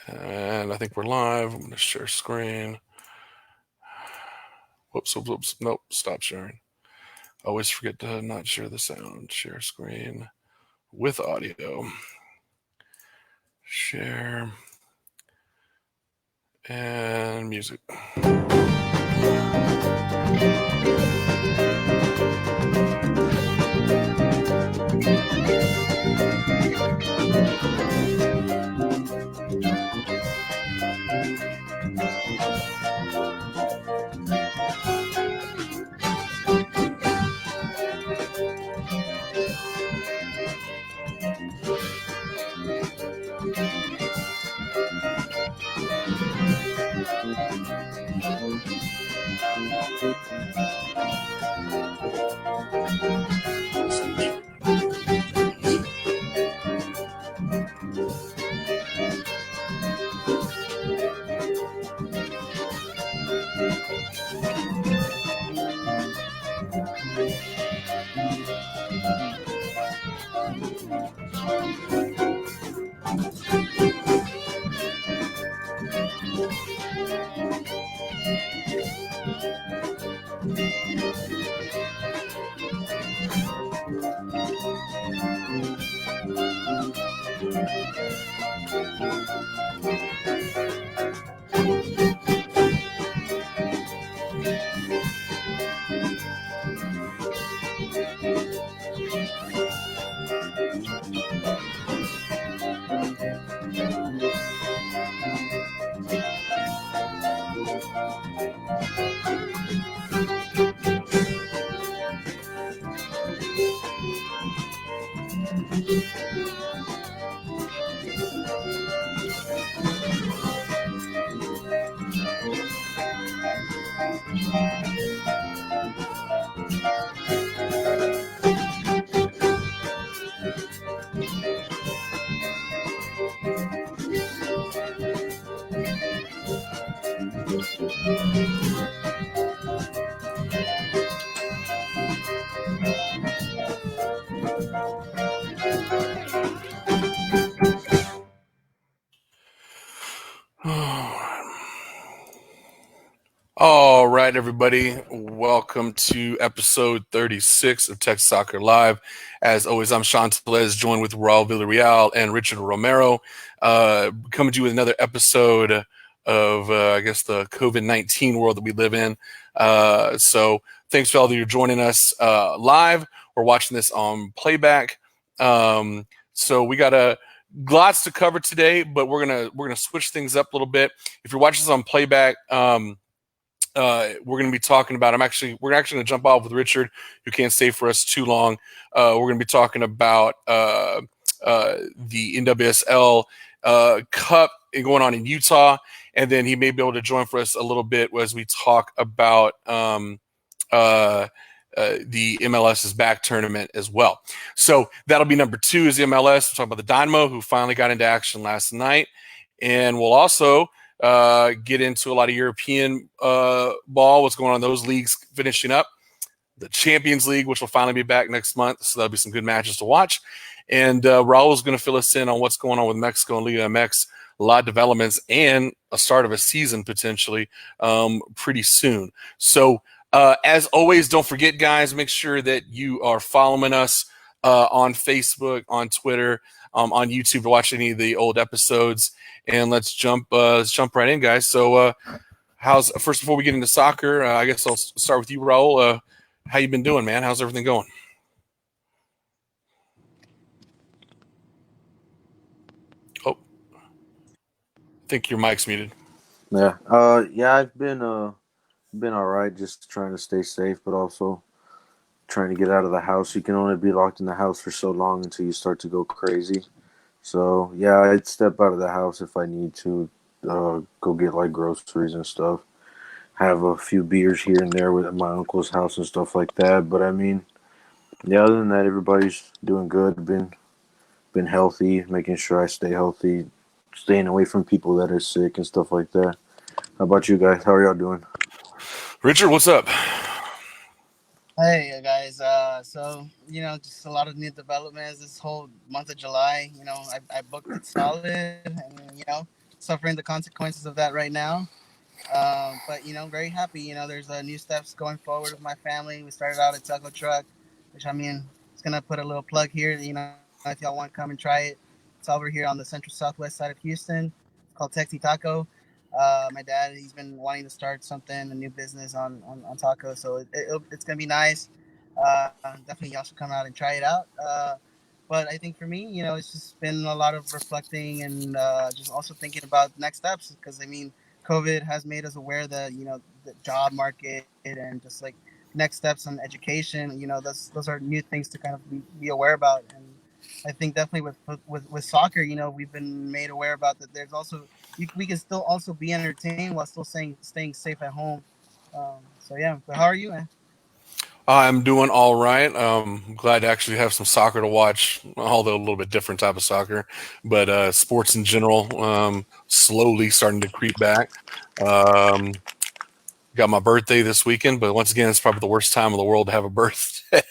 And I think we're live. I'm going to share screen. Whoops. Nope, stop sharing. Always forget to not share the sound. Share screen with audio. Share and music. All right, everybody. Welcome to episode 36 of Tech Soccer Live. As always, I'm Sean Telez, joined with Raul Villarreal and Richard Romero, coming to you with another episode of, the COVID-19 world that we live in. So thanks for all of you joining us live. We're watching this on playback. So we got lots to cover today, but we're gonna switch things up a little bit. If you're watching this on playback, we're going to be talking about. We're actually going to jump off with Richard, who can't stay for us too long. We're going to be talking about the NWSL Cup going on in Utah, and then he may be able to join for us a little bit as we talk about the MLS's back tournament as well. So that'll be number 2 is the MLS. We'll talk about the Dynamo, who finally got into action last night, and we'll also get into a lot of European ball, what's going on in those leagues finishing up. The Champions League, which will finally be back next month, so that'll be some good matches to watch. And Raul is going to fill us in on what's going on with Mexico and Liga MX, a lot of developments, and a start of a season potentially pretty soon. So as always, don't forget, guys, make sure that you are following us on Facebook, on Twitter, on YouTube to watch any of the old episodes. And let's jump right in, guys. So first, before we get into soccer, I guess I'll start with you, Raul. How you been doing, man? How's everything going? Oh, I think your mic's muted. Yeah. I've been all right, just trying to stay safe, but also trying to get out of the house. You can only be locked in the house for so long until you start to go crazy. So, yeah, I'd step out of the house if I need to, go get like groceries and stuff. Have a few beers here and there at my uncle's house and stuff like that. But I mean, yeah, other than that, everybody's doing good. Been healthy, making sure I stay healthy, staying away from people that are sick and stuff like that. How about you guys? How are y'all doing? Richard, what's up? Hey guys, so just a lot of new developments this whole month of July. I booked it solid, and suffering the consequences of that right now. But very happy. There's new steps going forward with my family. We started out a taco truck, which I mean, it's gonna put a little plug here. If y'all want to come and try it, it's over here on the central southwest side of Houston. It's called Texi Taco. My dad, he's been wanting to start something, a new business on tacos, so it's gonna be nice. Definitely, y'all should come out and try it out. But I think for me, it's just been a lot of reflecting and just also thinking about next steps because I mean COVID has made us aware that the job market and just like next steps on education. Those are new things to kind of be aware about. And I think definitely with soccer, we've been made aware about that. There's also we can still also be entertained while still staying safe at home. So yeah, but how are you, man? I'm doing all right. Glad to actually have some soccer to watch, although a little bit different type of soccer. But sports in general, slowly starting to creep back. Um, got my birthday this weekend, but once again, it's probably the worst time in the world to have a birthday.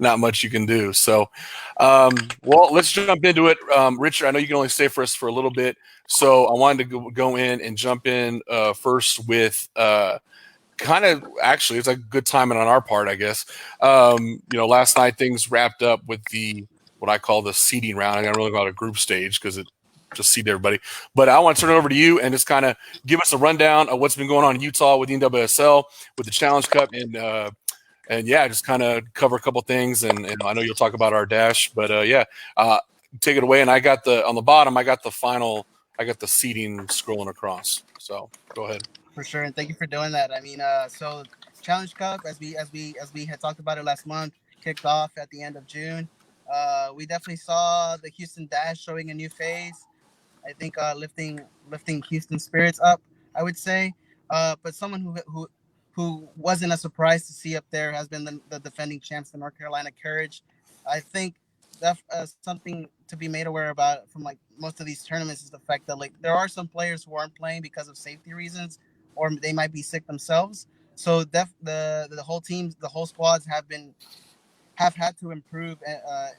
Not much you can do. So, well, let's jump into it. Richard, I know you can only stay for us for a little bit, so I wanted to go in and jump in first with kind of actually it's a good timing on our part, I guess. Last night things wrapped up with the what I call the seeding round. I don't really call it a group stage because it just seed everybody. But I want to turn it over to you and just kind of give us a rundown of what's been going on in Utah with the NWSL, with the Challenge Cup, and yeah, just kind of cover a couple things. And I know you'll talk about our dash, but yeah, take it away. And I got on the bottom, I got the seeding scrolling across. So go ahead. For sure, and thank you for doing that. I mean, so Challenge Cup, as we had talked about it last month, kicked off at the end of June. We definitely saw the Houston Dash showing a new phase. I think lifting Houston spirits up, I would say. But someone who wasn't a surprise to see up there has been the defending champs, the North Carolina Courage. I think that something to be made aware about from like most of these tournaments is the fact that like there are some players who aren't playing because of safety reasons, or they might be sick themselves. So the whole teams, the whole squads have had to improve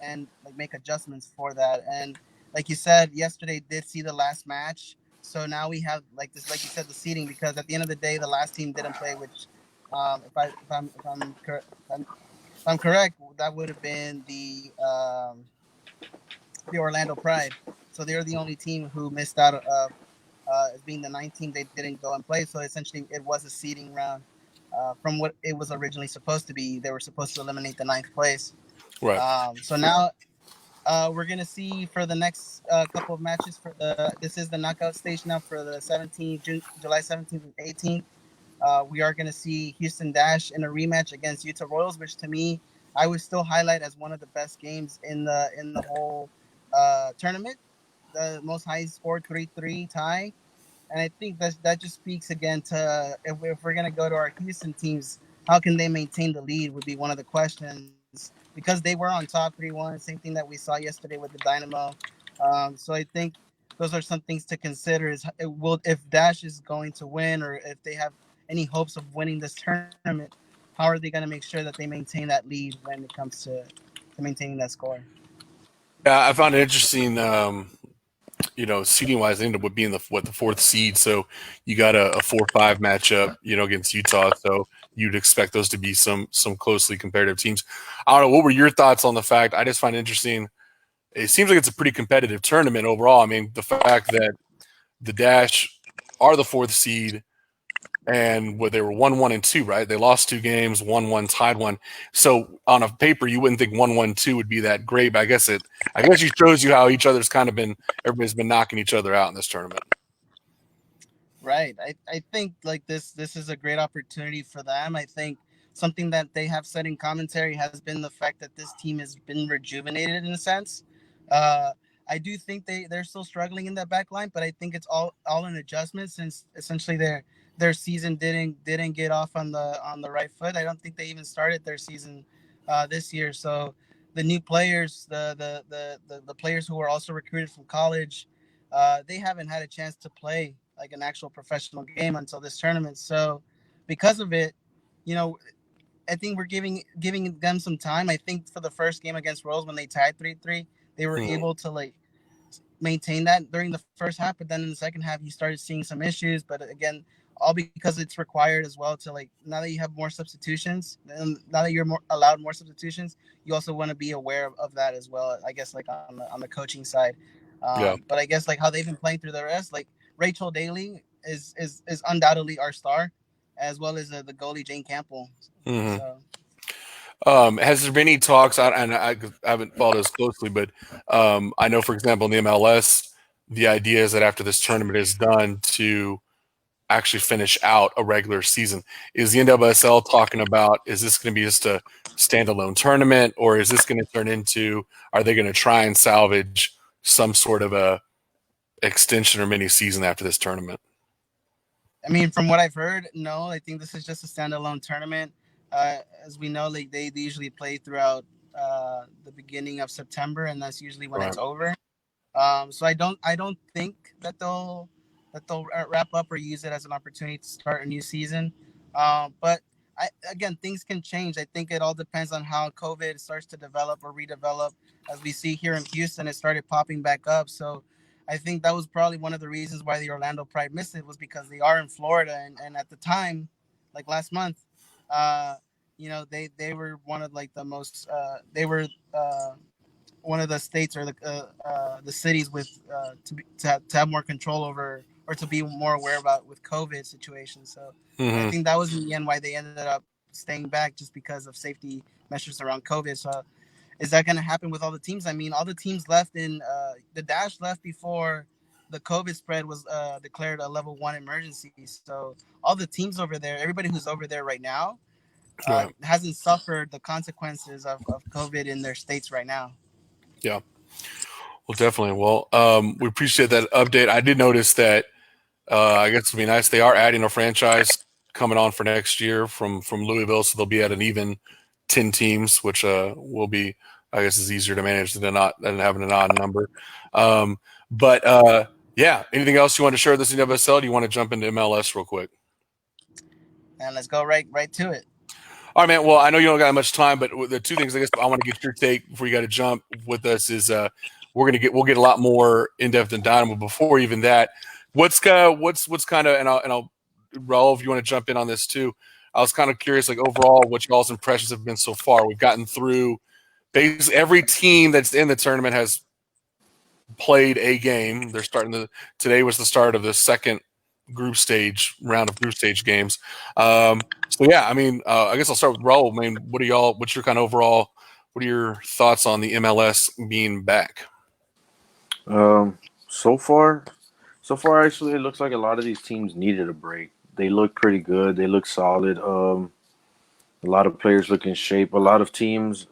and like make adjustments for that. And like you said, yesterday did see the last match. So now we have like this, like you said, the seeding because at the end of the day, the last team didn't play. Which, if I'm correct, that would have been the Orlando Pride. So they're the only team who missed out as being the ninth team. They didn't go and play. So essentially, it was a seeding round. From what it was originally supposed to be, they were supposed to eliminate the ninth place. Right. So now we're gonna see for the next couple of matches for the this is the knockout stage now for the 17th July 17th and 18th. We are gonna see Houston Dash in a rematch against Utah Royals, which to me I would still highlight as one of the best games in the whole tournament. The most high scored 3-3 tie, and I think that just speaks again to if we're gonna go to our Houston teams, how can they maintain the lead would be one of the questions because they were on top 3-1. Same thing that we saw yesterday with the Dynamo. So I think those are some things to consider. Is it will if Dash is going to win or if they have any hopes of winning this tournament, how are they going to make sure that they maintain that lead when it comes to maintaining that score? Yeah, I found it interesting. Seeding wise, they ended up being the fourth seed, so you got a 4-5 matchup, against Utah. So you'd expect those to be some closely comparative teams. I don't know. What were your thoughts on the fact? I just find it interesting. It seems like it's a pretty competitive tournament overall. I mean, the fact that the Dash are the fourth seed and where they were 1-1-2, right? They lost 2 games, 1-1, tied one. So on a paper, you wouldn't think 1-1-2 would be that great, but I guess it shows you how each other's kind of everybody's been knocking each other out in this tournament. Right. I think like this is a great opportunity for them. I think something that they have said in commentary has been the fact that this team has been rejuvenated in a sense. Uh, I do think they're still struggling in that back line, but I think it's all an adjustment since essentially their season didn't get off on the right foot. I don't think they even started their season this year. So the new players, the players who were also recruited from college, they haven't had a chance to play like an actual professional game until this tournament. So because of it, you know, I think we're giving them some time. I think for the first game against Rose when they tied 3-3, they were Hmm. able to like maintain that during the first half, but then in the second half you started seeing some issues. But again, all because it's required as well to, like, now that you have more substitutions, and now that you're more allowed more substitutions, you also want to be aware of that as well. I guess, like, on the coaching side. Yeah. But I guess, like, how they've been playing through the rest, like Rachel Daly is undoubtedly our star, as well as the goalie Jane Campbell. Mm-hmm. So Has there been any talks? And I haven't followed as closely, but I know, for example, in the MLS, the idea is that after this tournament is done, to actually finish out a regular season. Is the NWSL talking about, is this going to be just a standalone tournament, or is this going to turn into, are they going to try and salvage some sort of a extension or mini season after this tournament? I mean, from what I've heard, no, I think this is just a standalone tournament. As we know, like, they usually play throughout the beginning of September, and that's usually when Right. it's over. So I don't think that they'll wrap up or use it as an opportunity to start a new season. But again, things can change. I think it all depends on how COVID starts to develop or redevelop. As we see here in Houston, it started popping back up. So I think that was probably one of the reasons why the Orlando Pride missed it, was because they are in Florida, and at the time, like last month, uh, they were one of, like, the most they were one of the states, or the cities with to have more control over, or to be more aware about with COVID situations. So I Mm-hmm. think that was in the end why they ended up staying back, just because of safety measures around COVID. So is that going to happen with all the teams? I mean, all the teams left in the Dash left before the COVID spread was declared a level 1 emergency. So all the teams over there, everybody who's over there right now, Right. hasn't suffered the consequences of COVID in their states right now. Yeah. Well, definitely. Well, we appreciate that update. I did notice that. I guess it'd be nice. They are adding a franchise coming on for next year from Louisville, so they'll be at an even 10 teams, which will be, I guess, is easier to manage than having an odd number. But yeah, anything else you want to share with this NWSL? Do you want to jump into MLS real quick? And let's go right to it. All right, man. Well, I know you don't got much time, but the two things I guess I want to get your take before you got to jump with us is we'll get a lot more in depth than Dynamo. Before even that, what's kind of, and I'll Raul, if you want to jump in on this too. I was kind of curious, like, overall, what y'all's impressions have been so far. We've gotten through basically every team that's in the tournament has played a game. They're starting today was the start of the second round of group stage games. So yeah, I mean, I guess I'll start with Raul. I mean, what's your kind of overall, what are your thoughts on the MLS being back? Um, so far, actually, it looks like a lot of these teams needed a break. They look pretty good. They look solid. A lot of players look in shape. A lot of teams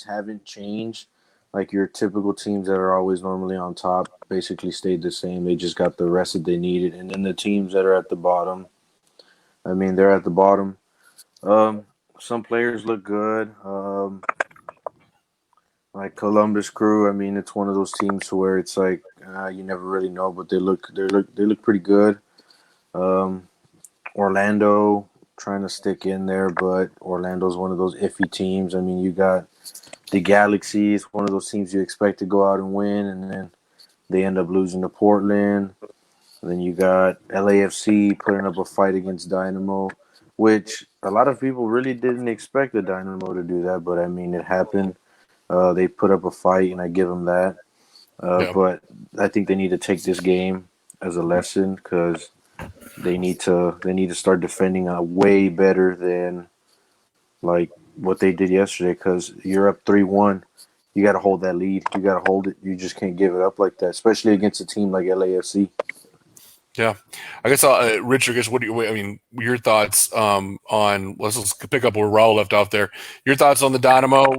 haven't changed. Like your typical teams that are always normally on top, basically stayed the same. They just got the rest that they needed. And then the teams that are at the bottom, I mean, they're at the bottom. Um, some players look good. Like Columbus Crew, I mean, it's one of those teams where it's like you never really know, but they look pretty good. Um, Orlando trying to stick in there, but Orlando's one of those iffy teams. I mean, you got the Galaxy is one of those teams you expect to go out and win, and then they end up losing to Portland. And then you got LAFC putting up a fight against Dynamo, which a lot of people really didn't expect the Dynamo to do that, but I mean, it happened. They put up a fight, and I give them that. Yeah, But I think they need to take this game as a lesson because they need to start defending way better than like what they did yesterday. Because you're up 3-1, you got to hold that lead. You got to hold it. You just can't give it up like that, especially against a team like LAFC. yeah. I guess Richard, I guess I mean, your thoughts on let's pick up where Raul left off there. Your thoughts on the Dynamo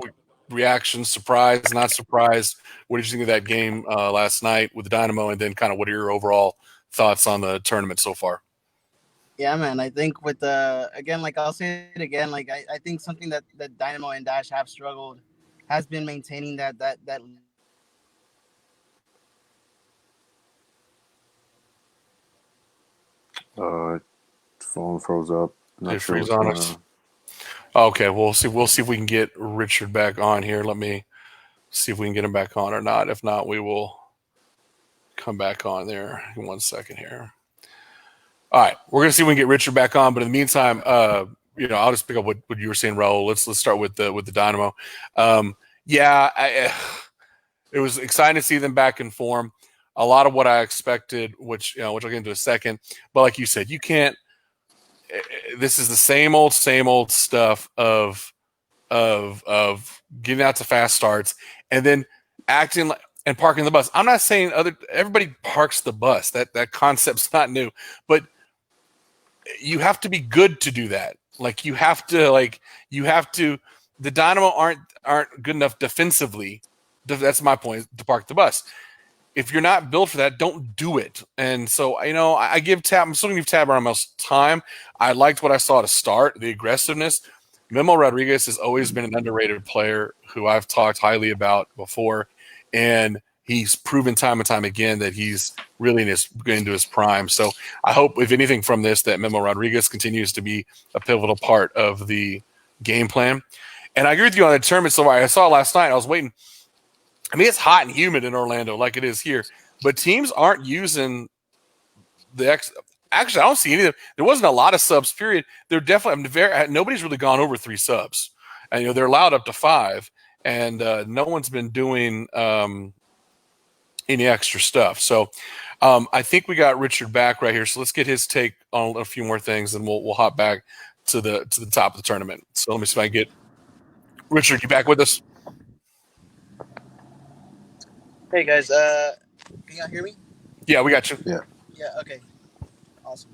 reaction, surprised, not surprised. What did you think of that game last night with the Dynamo, and then kind of what are your overall thoughts on the tournament so far? Yeah, man. I think with the again, like, I'll say it again, like, I think something that Dynamo and Dash have struggled has been maintaining that lead. Uh, Phone froze up. Did Not sure freeze what's on going us? on. Okay, we'll see. We'll see if we can get Richard back on here. Let me see if we can get him back on or not. If not, we will come back on there in 1 second here. All right, we're gonna see if we can get Richard back on, but in the meantime, I'll just pick up what you were saying, Raul. Let's start with the Dynamo. It was exciting to see them back in form. A lot of what I expected, which I'll get into in a second. But like you said, you can't. This is the same old stuff of getting out to fast starts and then acting like and parking the bus. I'm not saying everybody parks the bus. That concept's not new, but you have to be good to do that. You have to. The Dynamo aren't good enough defensively. That's my point. To park the bus. If you're not built for that, don't do it. And so, I give Tab. I'm still going to give Tab Ramos time. I liked what I saw to start, the aggressiveness. Memo Rodriguez has always been an underrated player who I've talked highly about before, and he's proven time and time again that he's really into his prime. So I hope, if anything from this, that Memo Rodriguez continues to be a pivotal part of the game plan. And I agree with you on the tournament so far. I saw it last night. I was waiting. I mean, it's hot and humid in Orlando like it is here, but teams aren't using Actually, I don't see any of them. There wasn't a lot of subs, period. They're definitely nobody's really gone over 3 subs. And, they're allowed up to 5, and no one's been doing any extra stuff. So I think we got Richard back right here. So let's get his take on a few more things, and we'll hop back to the top of the tournament. So let me see if I can get Richard. You back with us? Hey guys, can y'all hear me? Yeah, we got you. Yeah. Yeah. Okay. Awesome.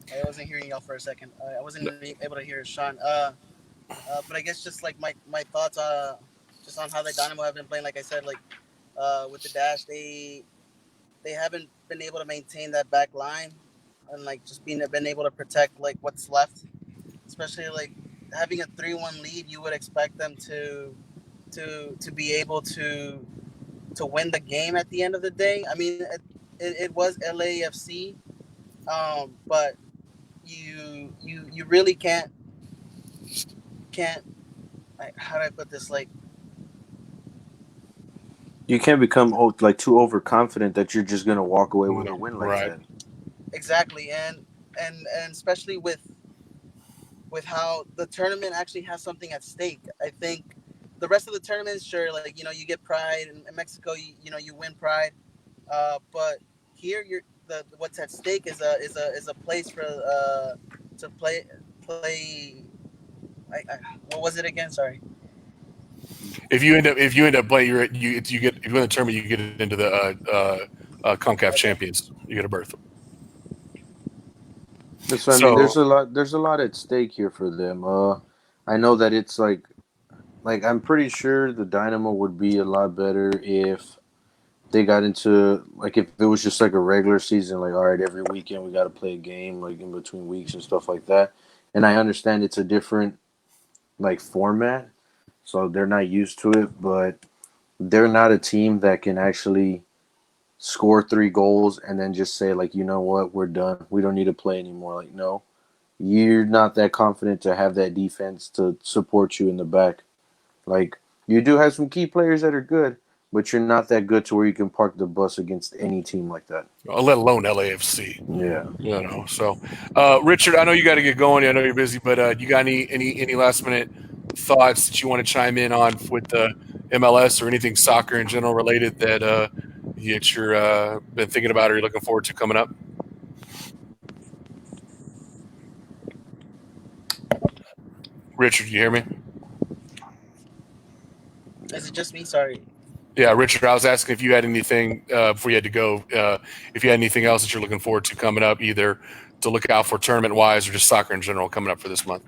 I wasn't hearing y'all for a second. I wasn't able to hear Sean. But I guess just like my thoughts just on how the Dynamo have been playing. Like I said, with the Dash, they haven't been able to maintain that back line and just been able to protect what's left. Especially having a 3-1 lead, you would expect them to be able to win the game at the end of the day. I mean, it was LAFC, but you really can't. How do I put this? You can't become too overconfident that you're just gonna walk away with a win like Right. that. Exactly, and especially with how the tournament actually has something at stake. I think the rest of the tournaments, sure, you get pride. In Mexico, you win pride, but here what's at stake is a place for to play. What was it again? Sorry. If you end up playing, if you win the tournament, you get into the CONCACAF champions. You get a berth. That's what I mean. There's a lot at stake here for them. I know that it's I'm pretty sure the Dynamo would be a lot better if they got into if it was just a regular season. All right, every weekend we got to play a game in between weeks and stuff like that. And I understand it's a different format, so they're not used to it. But they're not a team that can actually score 3 goals and then just say you know what, we're done. We don't need to play anymore. No, you're not that confident to have that defense to support you in the back. You do have some key players that are good, but you're not that good to where you can park the bus against any team like that. Let alone LAFC. Yeah. So, Richard, I know you got to get going. I know you're busy, but you got any last minute thoughts that you want to chime in on with the MLS or anything soccer in general related that you're been thinking about or you're looking forward to coming up? Richard, you hear me? Is it just me? Sorry. Yeah, Richard, I was asking if you had anything before you had to go, if you had anything else that you're looking forward to coming up, either to look out for tournament-wise or just soccer in general coming up for this month.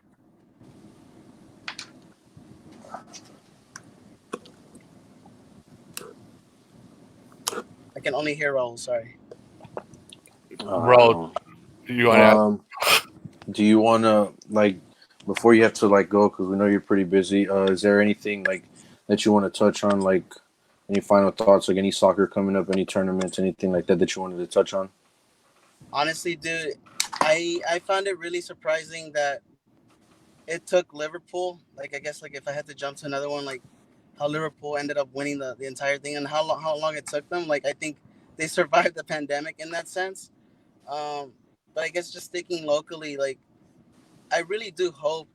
I can only hear Raul. Sorry. Raul, you want to do you want to, before you have to, go, because we know you're pretty busy, is there anything, that you want to touch on, any final thoughts, any soccer coming up, any tournaments, anything like that you wanted to touch on? Honestly, dude, I found it really surprising that it took Liverpool. I guess if I had to jump to another one, how Liverpool ended up winning the entire thing and how long it took them. I think they survived the pandemic in that sense. Um, but I guess just sticking locally, like I really do hope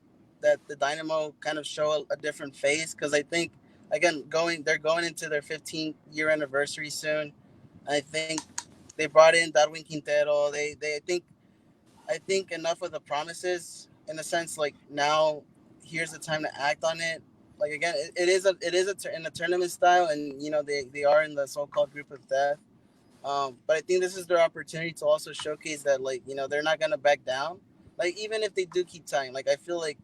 that the Dynamo kind of show a different face because I think again they're going into their 15th year anniversary soon. I think they brought in Darwin Quintero. I think enough of the promises in a sense like now here's the time to act on it. Like again, in a tournament style, and they are in the so-called group of death. But I think this is their opportunity to also showcase that like they're not gonna back down. Like even if they do keep tying, like I feel like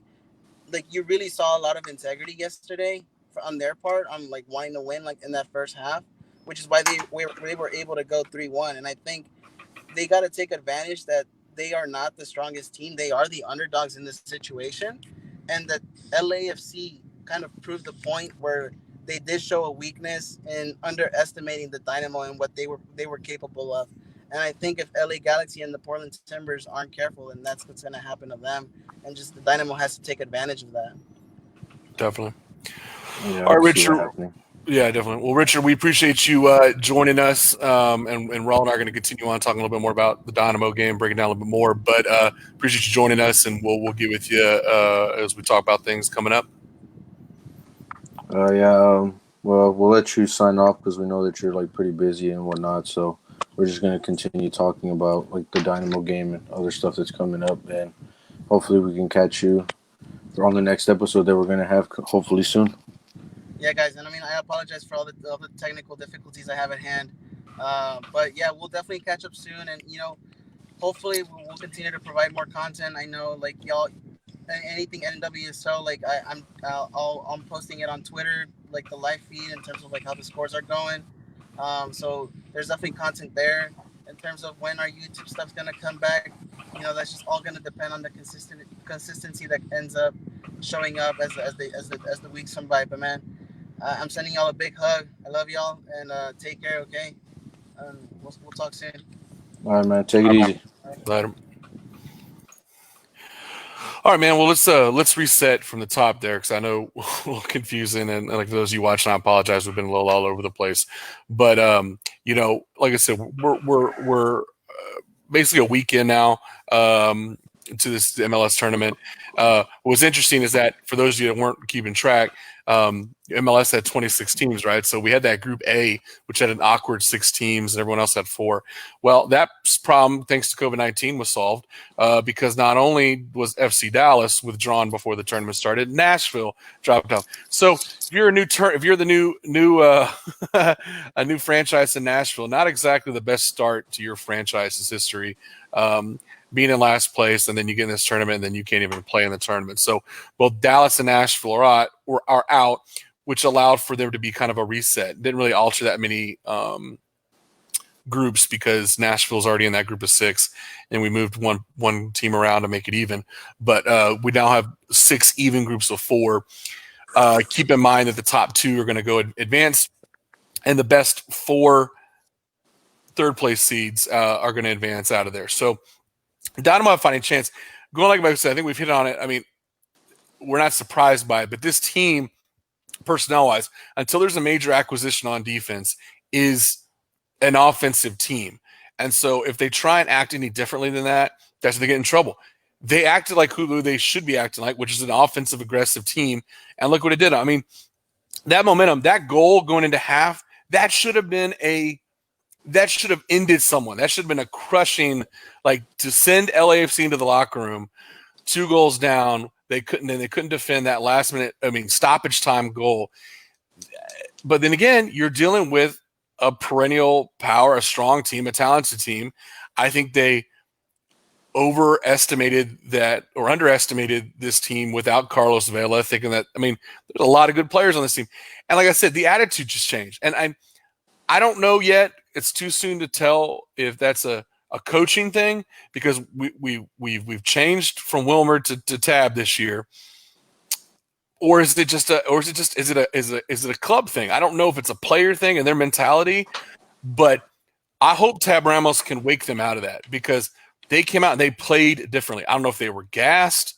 you really saw a lot of integrity yesterday on their part on like wanting to win like in that first half, which is why they were able to go 3-1. And I think they got to take advantage that they are not the strongest team. They are the underdogs in this situation, and that LAFC kind of proved the point where they did show a weakness in underestimating the Dynamo and what they were capable of. And I think if LA Galaxy and the Portland Timbers aren't careful, then that's what's going to happen to them. And just the Dynamo has to take advantage of that. Definitely. Yeah, All I right, can see that Richard. happening. Yeah, definitely. Well, Richard, we appreciate you joining us, and Raul and I are going to continue on talking a little bit more about the Dynamo game, breaking down a little bit more. But appreciate you joining us, and we'll get with you as we talk about things coming up. Yeah. Well, we'll let you sign off because we know that you're like pretty busy and whatnot. So we're just gonna continue talking about like the Dynamo game and other stuff that's coming up, and hopefully we can catch you on the next episode that we're gonna have hopefully soon. Yeah, guys, and I mean I apologize for all the technical difficulties I have at hand. But yeah, we'll definitely catch up soon, and hopefully we'll continue to provide more content. I know like y'all anything NWSL, like I'm posting it on Twitter, like the live feed in terms of like how the scores are going. So there's definitely content there. In terms of when our YouTube stuff's gonna come back, that's just all gonna depend on the consistency that ends up showing up as the weeks come by. But man, I'm sending y'all a big hug. I love y'all, and take care. Okay, we'll talk soon. All right, man. Take it easy. Later. All right, man. Well, let's reset from the top there because I know a little confusing, and like those of you watching, I apologize. We've been a little all over the place, but like I said, we're basically a weekend now to this MLS tournament. What's interesting is that for those of you that weren't keeping track, MLS had 26 teams, right? So we had that Group A, which had an awkward 6 teams, and everyone else had 4. Well, that problem, thanks to COVID-19, was solved because not only was FC Dallas withdrawn before the tournament started, Nashville dropped out. So if you're the new a new franchise in Nashville, not exactly the best start to your franchise's history. Being in last place, and then you get in this tournament, and then you can't even play in the tournament. So both Dallas and Nashville are out, which allowed for there to be kind of a reset. Didn't really alter that many groups because Nashville's already in that group of 6, and we moved one team around to make it even. But we now have 6 even groups of 4. Keep in mind that the top 2 are going to go advance, and the best 4 third-place seeds are going to advance out of there. So Dynamo have fighting chance. Going like I said, I think we've hit on it. I mean, we're not surprised by it, but this team, personnel-wise, until there's a major acquisition on defense, is an offensive team. And so if they try and act any differently than that, that's when they get in trouble. They acted like who they should be acting like, which is an offensive, aggressive team. And look what it did. I mean, that momentum, that goal going into half, that should have ended someone. That should have been a crushing, like to send LAFC into the locker room, 2 goals down. They couldn't defend that last minute, stoppage time goal. But then again, you're dealing with a perennial power, a strong team, a talented team. I think they overestimated that or underestimated this team without Carlos Vela, thinking that, there's a lot of good players on this team. And like I said, the attitude just changed. And I don't know yet. It's too soon to tell if that's a coaching thing because we've changed from Wilmer to Tab this year, or is it a club thing? I don't know if it's a player thing and their mentality, but I hope Tab Ramos can wake them out of that because they came out and they played differently. I don't know if they were gassed,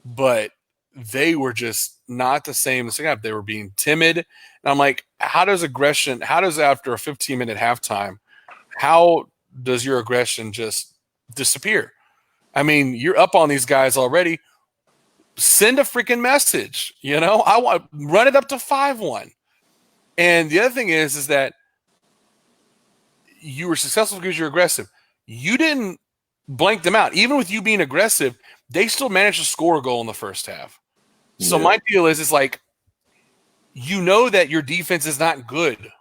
but they were just not the same. They were being timid. And I'm like, how does after a 15-minute halftime, how does your aggression just disappear? I mean, you're up on these guys already. Send a freaking message. I want run it up to 5-1. And the other thing is that you were successful because you're aggressive. You didn't blank them out. Even with you being aggressive, they still managed to score a goal in the first half. So my deal is like, that your defense is not good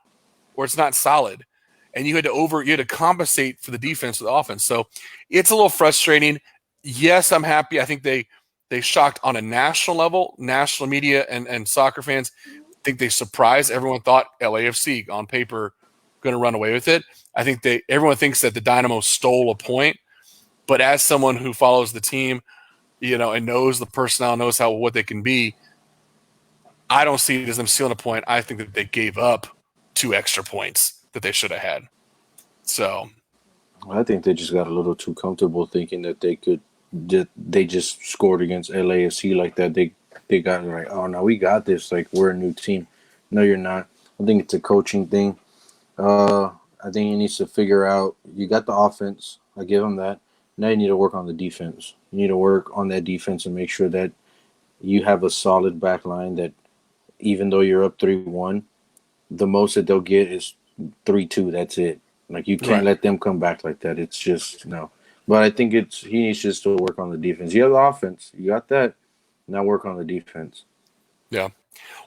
or it's not solid, and you had to compensate for the defense with the offense. So it's a little frustrating. Yes, I'm happy. I think they shocked on a national level, national media and soccer fans. I think they surprised. Everyone thought LAFC on paper going to run away with it. I think everyone thinks that the Dynamo stole a point, but as someone who follows the team, and knows the personnel, knows what they can be, I don't see it as them stealing a point. I think that they gave up 2 extra points that they should have had. So I think they just got a little too comfortable thinking that they just scored against LAFC like that. They got like, oh no, we got this. Like, we're a new team. No, you're not. I think it's a coaching thing. I think he needs to figure out. You got the offense. I give him that. Now you need to work on the defense. You need to work on that defense and make sure that you have a solid back line that even though you're up 3-1, the most that they'll get is 3-2. That's it. Like, you can't let them come back like that. It's just no. But I think he needs just to work on the defense. You have the offense. You got that. Now work on the defense. Yeah.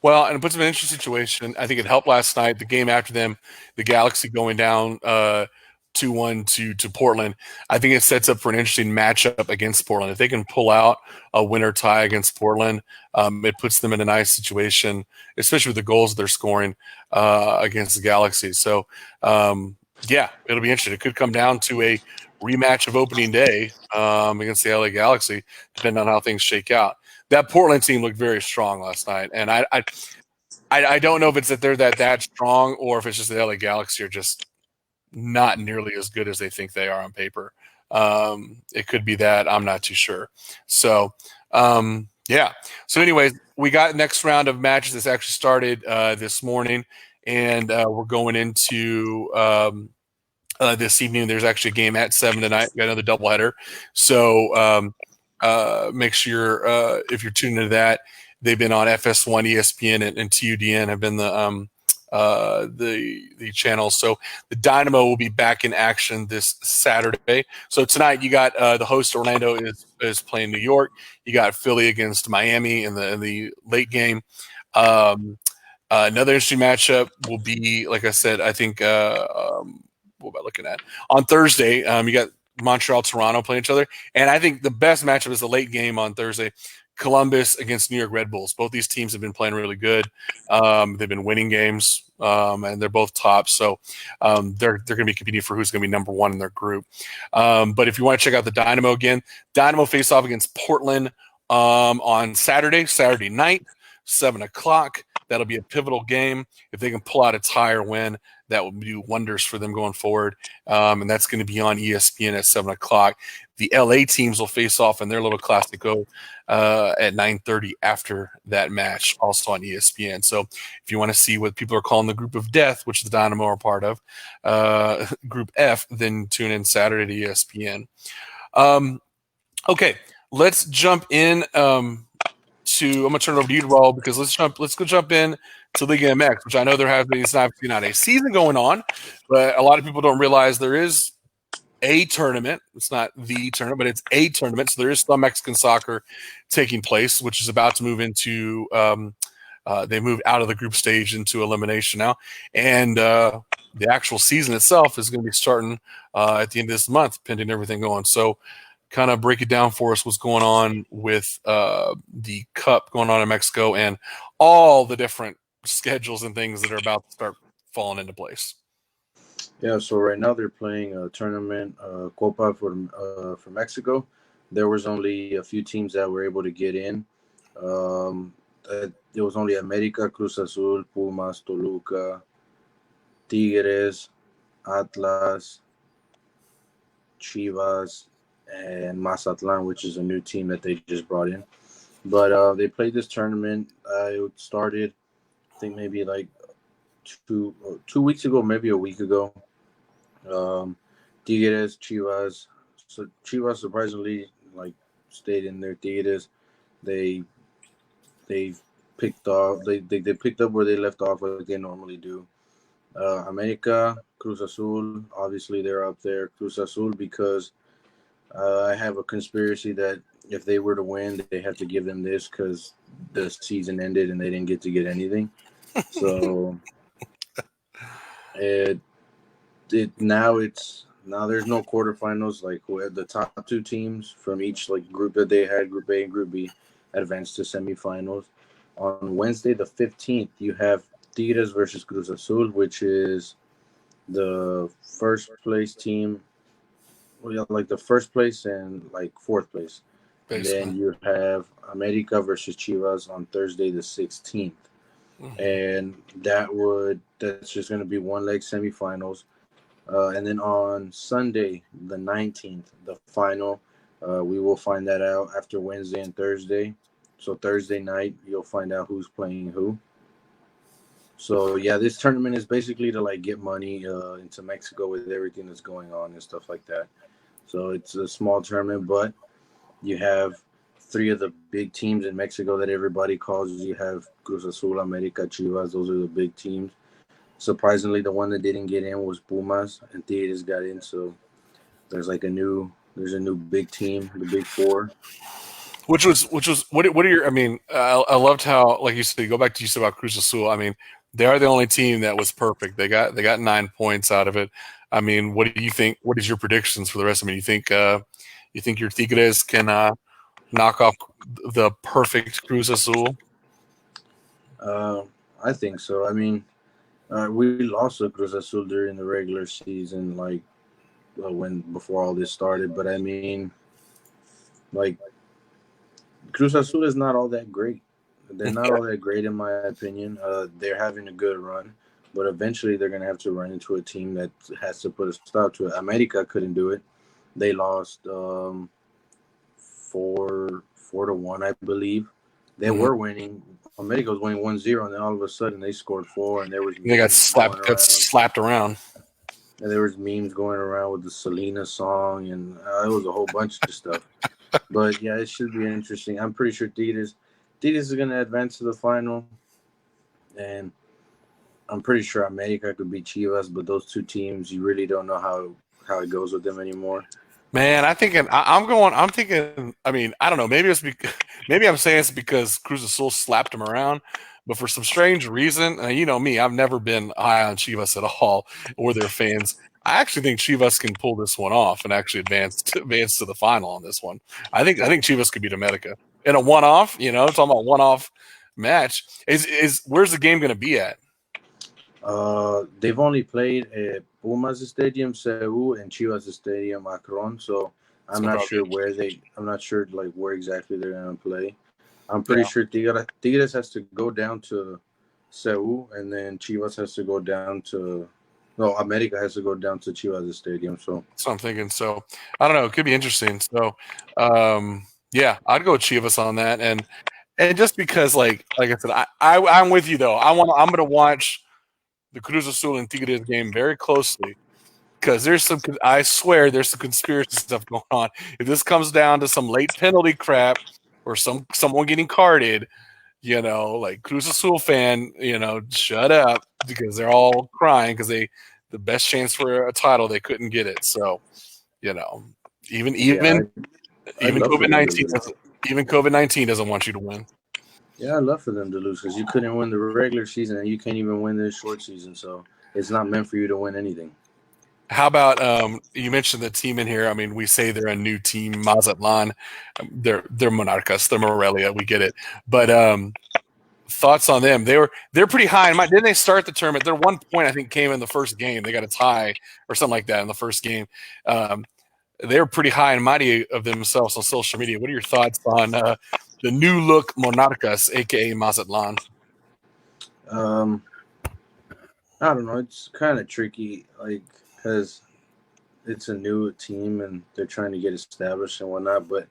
Well, and it puts them in an interesting situation. I think it helped last night. The game after them, the Galaxy going down 2-1 to Portland. I think it sets up for an interesting matchup against Portland. If they can pull out a winner tie against Portland, it puts them in a nice situation, especially with the goals they're scoring against the Galaxy. So, yeah, it'll be interesting. It could come down to a rematch of opening day against the LA Galaxy, depending on how things shake out. That Portland team looked very strong last night, and I don't know if it's that they're that strong or if it's just the LA Galaxy are just not nearly as good as they think they are on paper. It could be that. I'm not too sure. So, yeah. So anyways, we got next round of matches that's actually started this morning, and we're going into this evening. There's actually a game at 7 tonight. Got another doubleheader. So make sure if you're tuning into that, they've been on FS1, ESPN, and TUDN have been the channels. So the Dynamo will be back in action this Saturday. So tonight you got the host Orlando is playing New York. You got Philly against Miami in the late game. Another interesting matchup will be, like I said, I think what am I looking at? On Thursday, you got Montreal, Toronto playing each other. And I think the best matchup is the late game on Thursday. Columbus against New York Red Bulls. Both these teams have been playing really good. They've been winning games, and they're both top. So they're going to be competing for who's going to be number one in their group. But if you want to check out the Dynamo again, Dynamo face off against Portland on Saturday night, 7 o'clock. That'll be a pivotal game. If they can pull out a tie or win, that will do wonders for them going forward. And that's going to be on ESPN at 7 o'clock. The LA teams will face off in their little Classico at 9:30 after that match, also on ESPN. So if you want to see what people are calling the group of death, which the Dynamo are part of, Group F, then tune in Saturday to ESPN. Okay, let's jump in I'm going to turn it over to you, Raul, because let's go jump in to Liga MX, which I know there has been, it's obviously not a season going on, but a lot of people don't realize there is a tournament. It's not the tournament, but it's a tournament. So there is some Mexican soccer taking place, which is about to move into they moved out of the group stage into elimination now. And the actual season itself is going to be starting at the end of this month, pending everything going. So kind of break it down for us what's going on with the Cup going on in Mexico and all the different schedules and things that are about to start falling into place. Yeah, so right now they're playing a tournament, Copa for Mexico. There was only a few teams that were able to get in. There was only America, Cruz Azul, Pumas, Toluca, Tigres, Atlas, Chivas, and Mazatlan, which is a new team that they just brought in. But they played this tournament. It started, I think, maybe like two weeks ago, maybe a week ago. Um, Tigres, Chivas. So Chivas surprisingly like stayed in their Tigres. They they picked off they picked up where they left off like they normally do. America, Cruz Azul, obviously they're up there. Cruz Azul because I have a conspiracy that if they were to win, they have to give them this because the season ended and they didn't get to get anything. So it now there's no quarterfinals. Like who had the top two teams from each like group that they had, Group A and Group B, advanced to semifinals. On Wednesday the 15th, you have Tigres versus Cruz Azul, which is the first place team. Well, yeah, like the first place and like fourth place. And then basically. you have America versus Chivas on Thursday the 16th. Mhm. And that's just going to be one leg semifinals. And then on Sunday the 19th, the final. We will find that out after Wednesday and Thursday. So Thursday night you'll find out who's playing who. So yeah, this tournament is basically to like get money into Mexico with everything that's going on and stuff like that. So it's a small tournament, but you have three of the big teams in Mexico that everybody calls. You have Cruz Azul, America, Chivas. Those are the big teams. Surprisingly, the one that didn't get in was Pumas, and Tigres got in. So there's a new big team, the Big Four. Which was what are your? I mean, I loved how, like you said, you go back to you said about Cruz Azul. I mean, they are the only team that was perfect. They got 9 points out of it. I mean, what do you think? What is your predictions for the rest? I mean, you think your Tigres can knock off the perfect Cruz Azul? Uh, I think so. I mean, we lost to Cruz Azul during the regular season, like when before all this started. But I mean, like Cruz Azul is not all that great. They're not all that great in my opinion. They're having a good run, but eventually they're gonna have to run into a team that has to put a stop to it. America couldn't do it. They lost 4-1, I believe. They Mhm. were winning. America was winning 1-0, and then all of a sudden they scored four, and there was They got memes going slapped, got around. slapped around. And there was memes going around with the Selena song, and it was a whole bunch of stuff. But yeah, it should be interesting. I'm pretty sure Tigres is going to advance to the final, and I'm pretty sure America could beat Chivas. But those two teams, you really don't know how it goes with them anymore. Man, I'm going. I'm thinking. I mean, I don't know. Maybe I'm saying it's because Cruz Azul slapped him around, but for some strange reason, you know me, I've never been high on Chivas at all or their fans. I actually think Chivas can pull this one off and actually advance to the final on this one. I think Chivas could beat America in a one-off. Talking about one-off match. Is where's the game going to be at? They've only played at Pumas Stadium, Cebu, and Chivas Stadium, Akron. So It's I'm gonna not probably sure I'm not sure like where exactly they're gonna play. I'm be, pretty sure Tigres has to go down to Cebu, and then Chivas has to go down to. No, America has to go down to Chivas Stadium. So so I'm thinking. So I don't know. It could be interesting. So yeah, I'd go with Chivas on that, and just because like I said, I'm with you though. I'm gonna watch the Cruz Azul and Tigres game very closely because I swear there's some conspiracy stuff going on. If this comes down to some late penalty crap or someone getting carded, like Cruz Azul fan, shut up because they're all crying because the best chance for a title they couldn't get it. So you know, even yeah, even I'd even love for COVID them to 19 lose. doesn't even COVID-19 doesn't want you to win. Yeah, I'd love for them to lose because you couldn't win the regular season and you can't even win the short season. So it's not meant for you to win anything. How about you mentioned the team in here? I mean, we say they're a new team, Mazatlan. They're Monarcas, they're Morelia. We get it, but thoughts on them? They're pretty high in my. Didn't they start the tournament? Their 1 point I think came in the first game. They got a tie or something like that in the first game. Um, they were pretty high and mighty of themselves on social media. What are your thoughts on the new look Monarcas, aka Mazatlan? Um, I don't know. It's kind of tricky, like because it's a new team and they're trying to get established and whatnot, but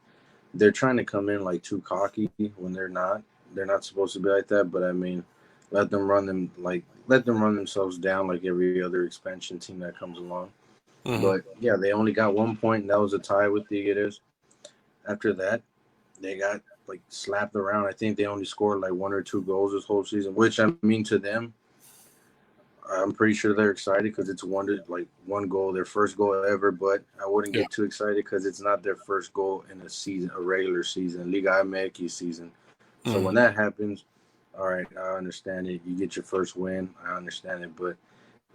they're trying to come in like too cocky when they're not. They're not supposed to be like that. But I mean, let them run themselves down like every other expansion team that comes along. Hmm. But yeah, they only got 1 point, and that was a tie with Tigres. After that, they got like slapped around. I think they only scored like 1 or 2 goals this whole season, which I mean to them, I'm pretty sure they're excited because it's one goal, their first goal ever. But I wouldn't Yeah. get too excited because it's not their first goal in a season, a regular season, Liga MX season. So when Hmm. that happens, all right, I understand it. You get your first win, I understand it. But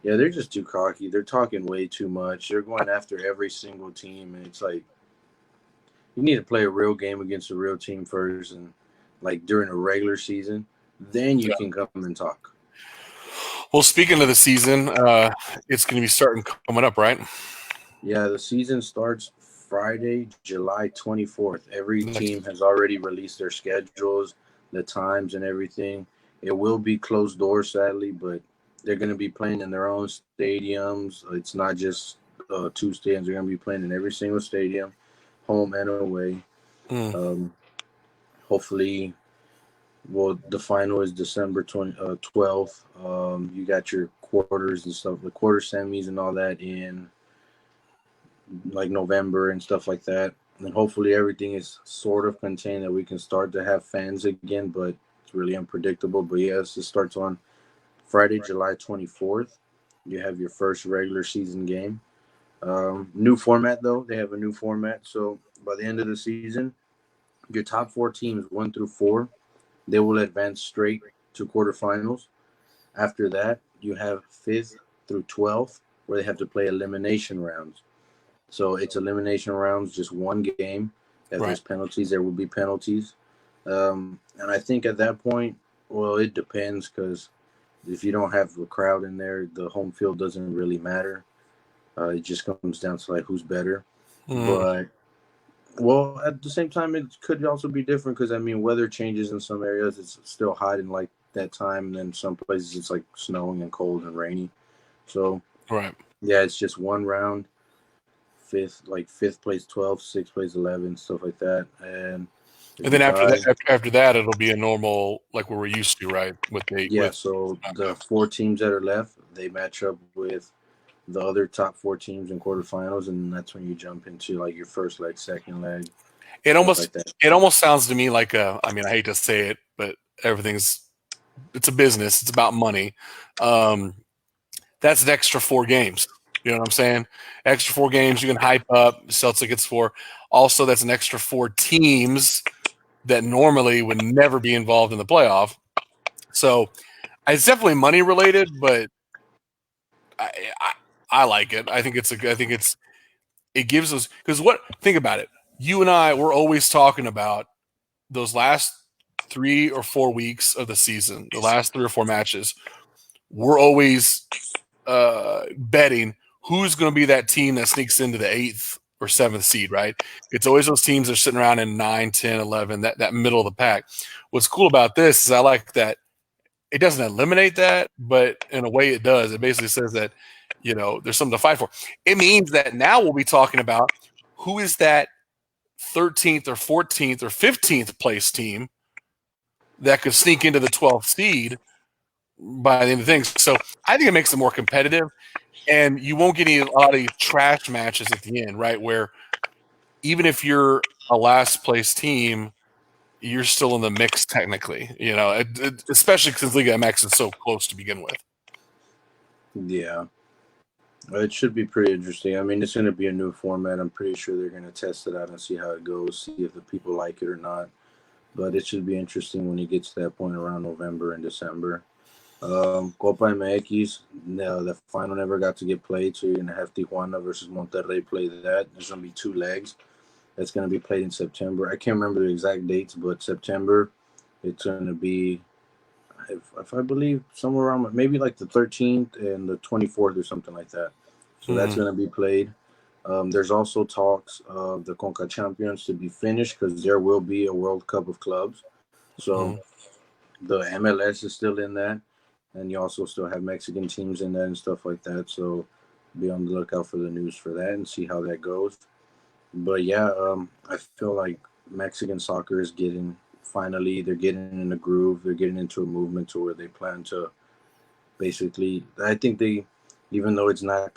yeah, they're just too cocky. They're talking way too much. They're going after every single team, and it's like you need to play a real game against a real team first, and like during a regular season, then you can come and talk. Well, speaking of the season, it's going to be starting coming up, right? Yeah, the season starts Friday, July 24th. Every Next. team has already released their schedules, the times, and everything. It will be closed doors, sadly, but they're going to be playing in their own stadiums. It's not just two stadiums. They're going to be playing in every single stadium, home and away. Mm. Um, hopefully, well, the final is December 12th. You got your quarters and stuff, the quarter semis and all that in like November and stuff like that. And hopefully everything is sort of contained that we can start to have fans again, but it's really unpredictable. But yes, it starts on Friday, July 24th. You have your first regular season game. New format, though. They have a new format. So by the end of the season, your top 4 teams, 1 through 4, they will advance straight to quarterfinals. After that, you have 5th through 12th, where they have to play elimination rounds. So it's elimination rounds, just one game. If there's Right. penalties, there will be penalties. And I think at that point, well, it depends because if you don't have a crowd in there, the home field doesn't really matter. It just comes down to like who's better. Mm. But well, at the same time, it could also be different because I mean, weather changes in some areas. It's still hot in like that time, and then some places it's like snowing and cold and rainy. So Right. yeah, it's just one round. Fifth plays 12, sixth plays 11, stuff like that. And if And you then after that, tie, after that, it'll be a normal like what we're used to, right? With the yeah. with So the 4 teams that are left, they match up with the other top 4 teams in quarterfinals, and that's when you jump into like your first leg, second leg, it stuff almost like that. it almost sounds to me like I mean, I hate to say it, but everything's it's a business. It's about money. Um, that's an extra 4 games. You know what I'm saying? Extra 4 games you can hype up, sell tickets for. Also, that's an extra 4 teams that normally would never be involved in the playoff. So it's definitely money related, but I, I, I like it. I think it gives us because what think about it. You and I we're always talking about those last 3 or 4 weeks of the season, the last 3 or 4 matches. We're always betting who's going to be that team that sneaks into the 8th or 7th seed, right? It's always those teams that are sitting around in 9, 10, 11, that middle of the pack. What's cool about this is I like that it doesn't eliminate that, but in a way it does. It basically says that, there's something to fight for. It means that now we'll be talking about who is that 13th or 14th or 15th place team that could sneak into the 12th seed by the end of things. So I think it makes it more competitive. And you won't get a lot of trash matches at the end, right? Where even if you're a last place team, you're still in the mix technically. Especially since Liga MX is so close to begin with. Yeah, it should be pretty interesting. I mean, it's going to be a new format. I'm pretty sure they're going to test it out and see how it goes, see if the people like it or not. But it should be interesting when it gets to that point around November and December. Copa MX, no, the final never got to get played, so you're going to have Tijuana versus Monterrey play that. There's going to be 2 legs. That's going to be played in September. I can't remember the exact dates, but September, it's going to be, if I believe, somewhere around maybe like the 13th and the 24th or something like that. So that's Mm-hmm. going to be played. There's also talks of the Conca Champions to be finished because there will be a World Cup of Clubs. So Mm-hmm. the MLS is still in that. And you also still have Mexican teams in that and stuff like that. So be on the lookout for the news for that and see how that goes. But yeah, I feel like Mexican soccer is they're getting in a groove. They're getting into a movement to where they plan to basically, I think even though it's not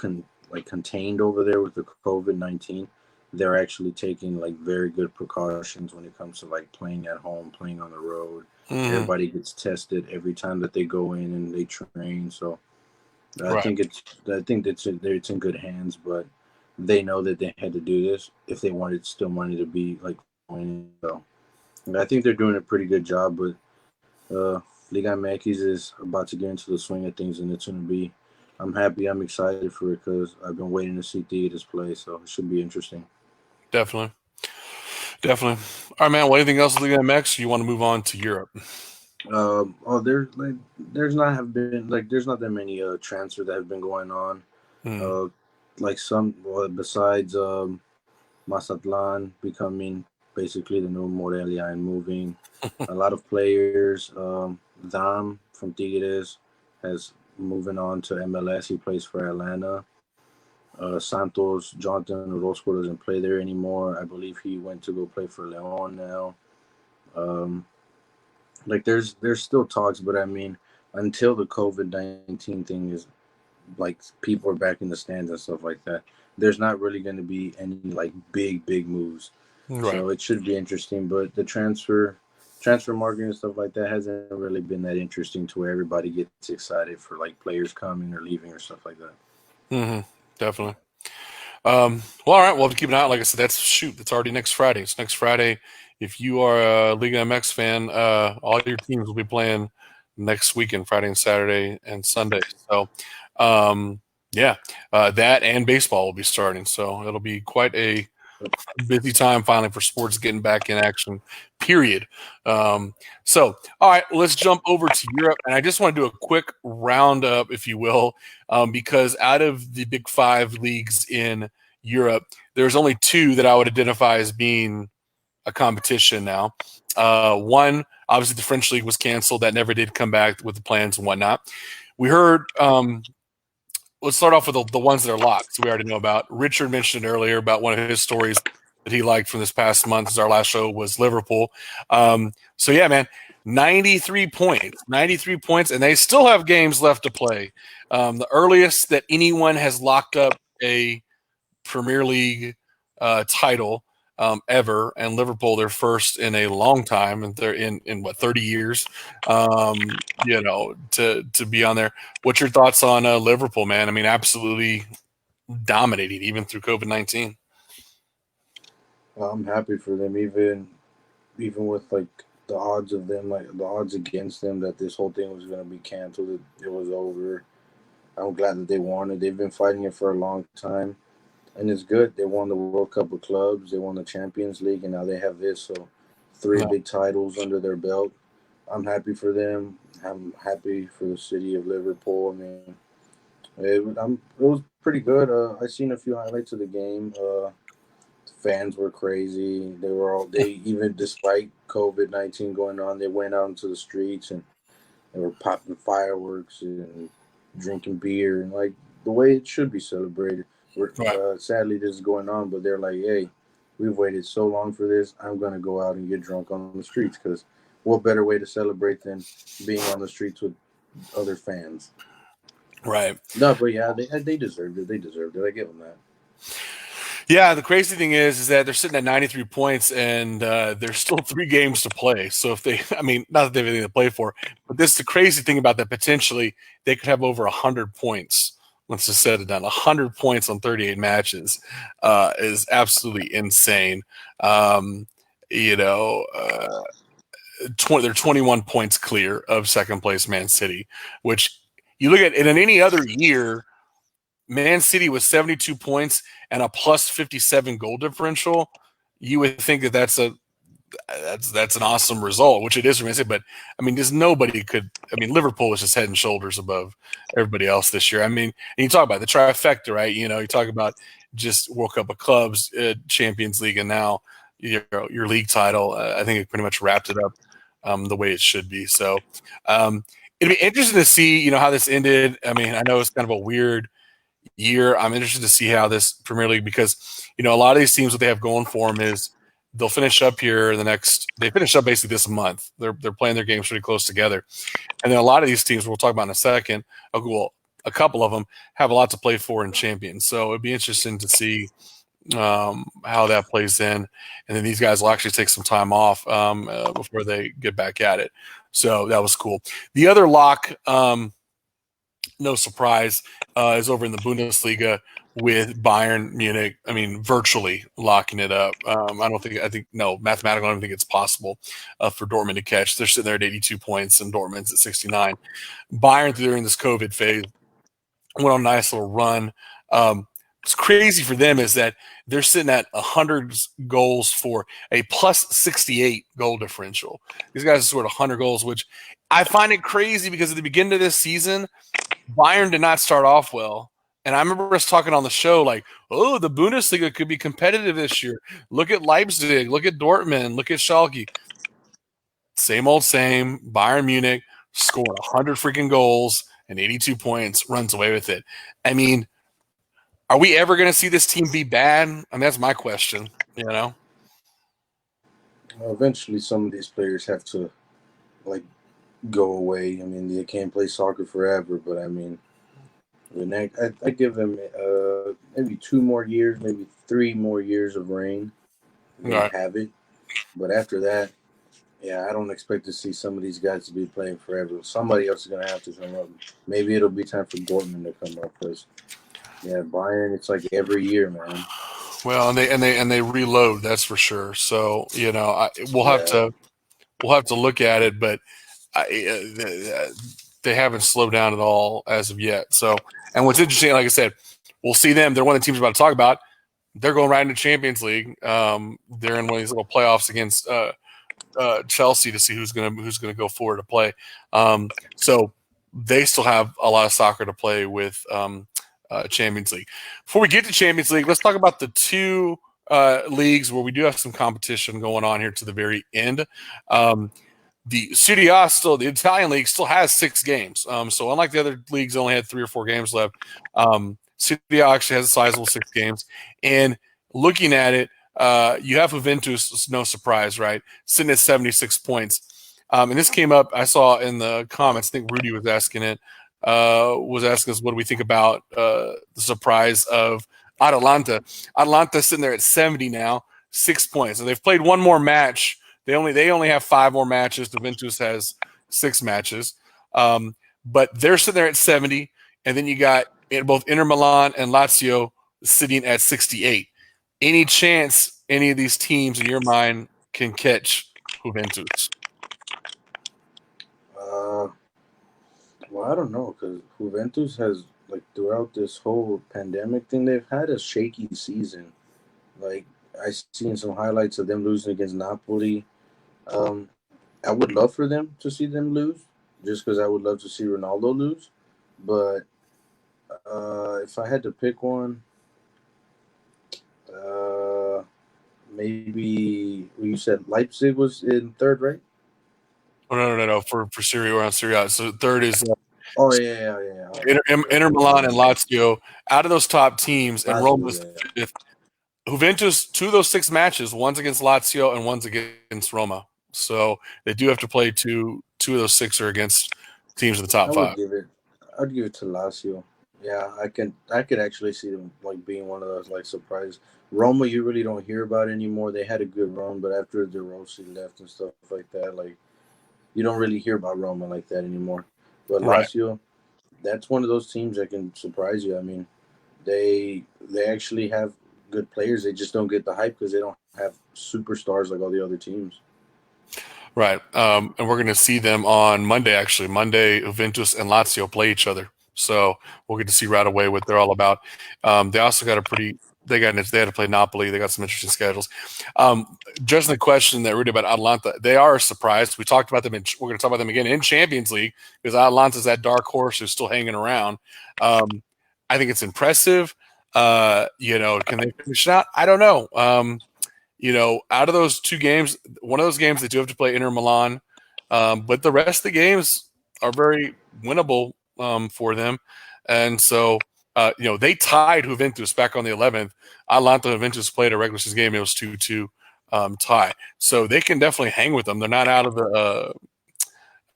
like contained over there with the COVID-19. They're actually taking like very good precautions when it comes to like playing at home, playing on the road. Mm-hmm. Everybody gets tested every time that they go in and they train. So Right. I think it's in good hands, but they know that they had to do this if they wanted still money to be like winning. So I think they're doing a pretty good job. But Liga MX is about to get into the swing of things, and it's going to be. I'm happy. I'm excited for it because I've been waiting to see Tigres play, so it should be interesting. Definitely. Definitely. All right, man. Well, anything else with Liga MX? You want to move on to Europe? There's not that many transfer that have been going on. Mm. Uh, like some besides Mazatlan becoming basically the new Morelia and moving. A lot of players. Dam from Tigres has moving on to MLS. He plays for Atlanta. Santos, Jonathan Orozco doesn't play there anymore. I believe he went to go play for Leon now. Um, like there's still talks, but I mean, until the COVID-19 thing is like people are back in the stands and stuff like that, there's not really going to be any like big moves. Right. So it should be interesting. But the transfer market and stuff like that hasn't really been that interesting to where everybody gets excited for like players coming or leaving or stuff like that. Mm-hmm. Definitely. Well, all right. Well, have to keep an eye out. Like I said, that's already next Friday. It's next Friday. If you are a Liga MX fan, all your teams will be playing next weekend, Friday and Saturday and Sunday. So, yeah, that and baseball will be starting. So it'll be quite a busy time finally for sports getting back in action, period. So, all right, let's jump over to Europe. And I just want to do a quick roundup, if you will, because out of the big five leagues in Europe, there's only two that I would identify as being a competition now. One, obviously, the French league was canceled. That never did come back with the plans and whatnot. We heard let's start off with the ones that are locked. We already know about. Richard mentioned earlier about one of his stories that he liked from this past month. As our last show was Liverpool. So yeah, man, 93 points, and they still have games left to play. The earliest that anyone has locked up a Premier League title ever, and Liverpool they're first in a long time, and they're in what 30 years. To be on there. What's your thoughts on Liverpool, man? I mean, absolutely dominating even through COVID-19. I'm happy for them, even with like the odds of them, like the odds against them that this whole thing was going to be canceled. It was over. I'm glad that they won it. They've been fighting it for a long time, and it's good. They won the World Cup of Clubs. They won the Champions League, and now they have this. So, three No. big titles under their belt. I'm happy for them. I'm happy for the city of Liverpool. I mean, it was pretty good. I seen a few highlights of the game. Fans were crazy. They even despite COVID-19 going on, they went out into the streets and they were popping fireworks and drinking beer and like the way it should be celebrated. Right. Sadly, this is going on, but they're like, hey, we've waited so long for this. I'm gonna go out and get drunk on the streets because what better way to celebrate than being on the streets with other fans? Right. No, but yeah, they deserved it. They deserved it. I give them that. Yeah, the crazy thing is that they're sitting at 93 points and there's still 3 games to play. So if they, I mean, not that they have anything to play for, but this is the crazy thing about that. Potentially, they could have over 100 points once it's said and done. 100 points on 38 matches is absolutely insane. Um, you know, 20, they're 21 points clear of second place Man City, which you look at it in any other year. Man City was 72 points and a plus 57 goal differential. You would think that that's an awesome result, which it is for Man City. But I mean, there's nobody could. I mean, Liverpool is just head and shoulders above everybody else this year. I mean, and you talk about the trifecta, right? You know, you talk about just World Cup of Clubs, Champions League, and now your league title. I think it pretty much wrapped it up the way it should be. So it'd be interesting to see, how this ended. I mean, I know it's kind of a weird year. I'm interested to see how this Premier League, because a lot of these teams, what they have going for them is they'll finish up here they finish up basically this month. They're playing their games pretty close together, and then a lot of these teams we'll talk about in a second. Okay, well, a couple of them have a lot to play for in Champions. So it'd be interesting to see how that plays in. And then these guys will actually take some time off before they get back at it. So that was cool. The other lock, no surprise, is over in the Bundesliga with Bayern Munich. I mean, virtually locking it up. Mathematically, I don't think it's possible for Dortmund to catch. They're sitting there at 82 points and Dortmund's at 69. Bayern, during this COVID phase, went on a nice little run. What's crazy for them is that they're sitting at 100 goals for a plus 68 goal differential. These guys scored 100 goals, which I find it crazy because at the beginning of this season, Bayern did not start off well. And I remember us talking on the show like, oh, the Bundesliga could be competitive this year. Look at Leipzig. Look at Dortmund. Look at Schalke. Same old same. Bayern Munich scored 100 freaking goals and 82 points, runs away with it. I mean, are we ever going to see this team be bad? I mean, that's my question, you know? Well, eventually, some of these players have to, go away. I mean, they can't play soccer forever, but I mean, I give them maybe 2 more years, maybe 3 more years of reign. They have it. But after that, I don't expect to see some of these guys to be playing forever. Somebody else is going to have to come up. Maybe it'll be time for Dortmund to come up because, Bayern, it's like every year, man. Well, and they reload, that's for sure. So, we'll have to look at it, but they haven't slowed down at all as of yet. So, and what's interesting, like I said, we'll see them. They're one of the teams we're about to talk about. They're going right into Champions League. They're in one of these little playoffs against Chelsea to see who's gonna go forward to play. So they still have a lot of soccer to play with Champions League. Before we get to Champions League, let's talk about the 2 leagues where we do have some competition going on here to the very end. The Serie A the Italian league still has 6 games. So unlike the other leagues, only had 3 or 4 games left. Serie A actually has a sizable 6 games. And looking at it, you have Juventus, no surprise, right? Sitting at 76 points. And this came up, I saw in the comments, I think Rudy was asking us, what do we think about the surprise of Atalanta? Atalanta's sitting there at 70 now, 6 points. So they've played 1 more match. They only have 5 more matches. Juventus has 6 matches. But they're sitting there at 70. And then you got both Inter Milan and Lazio sitting at 68. Any chance any of these teams in your mind can catch Juventus? Well, I don't know because Juventus has, throughout this whole pandemic thing, they've had a shaky season. I've seen some highlights of them losing against Napoli. I would love for them to see them lose, just because I would love to see Ronaldo lose. But if I had to pick one, maybe you said Leipzig was in 3rd, right? Oh, no. For Serie A, Serie A. So 3rd is yeah. Inter Milan and Lazio out of those top teams, and Roma's 5th. Juventus, 2 of those 6 matches, one's against Lazio and one's against Roma. So they do have to play 2 of those 6 are against teams in the top 5. I'd give it to Lazio. Yeah, I could actually see them being one of those surprise. Roma, you really don't hear about anymore. They had a good run, but after De Rossi left and stuff like that, you don't really hear about Roma like that anymore. But Lazio, that's one of those teams that can surprise you. I mean, they actually have good players. They just don't get the hype because they don't have superstars like all the other teams. Right. And we're going to see them on Monday, actually. Monday, Juventus and Lazio play each other. So we'll get to see right away what they're all about. They also got they had to play Napoli. They got some interesting schedules. Just the question that Rudy about Atalanta, they are a surprise. We talked about them. We're going to talk about them again in Champions League because Atalanta's that dark horse who's still hanging around. I think it's impressive. Can they finish it out? I don't know. Out of those 2 games, one of those games they do have to play Inter Milan, but the rest of the games are very winnable for them. And so, they tied Juventus back on the 11th. Atalanta and Juventus played a regular season game. It was 2-2 tie. So they can definitely hang with them. They're not out of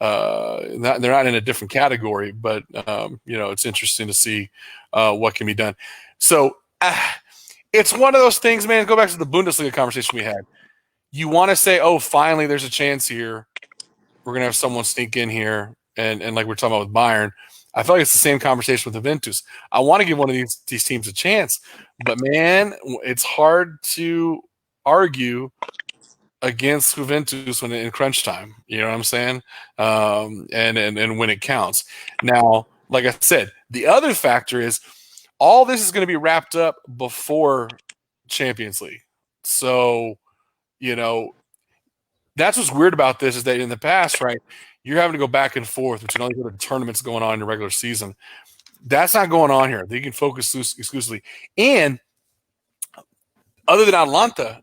they're not in a different category, but it's interesting to see what can be done. So it's one of those things, man. Go back to the Bundesliga conversation we had. You want to say, oh, finally, there's a chance here. We're going to have someone sneak in here. And like we're talking about with Bayern, I feel like it's the same conversation with Juventus. I want to give one of these teams a chance. But, man, it's hard to argue against Juventus when in crunch time. You know what I'm saying? And when it counts. Now, like I said, the other factor is all this is going to be wrapped up before Champions League. So, that's what's weird about this is that in the past, right, you're having to go back and forth between all the other tournaments going on in the regular season. That's not going on here. They can focus exclusively. And other than Atalanta,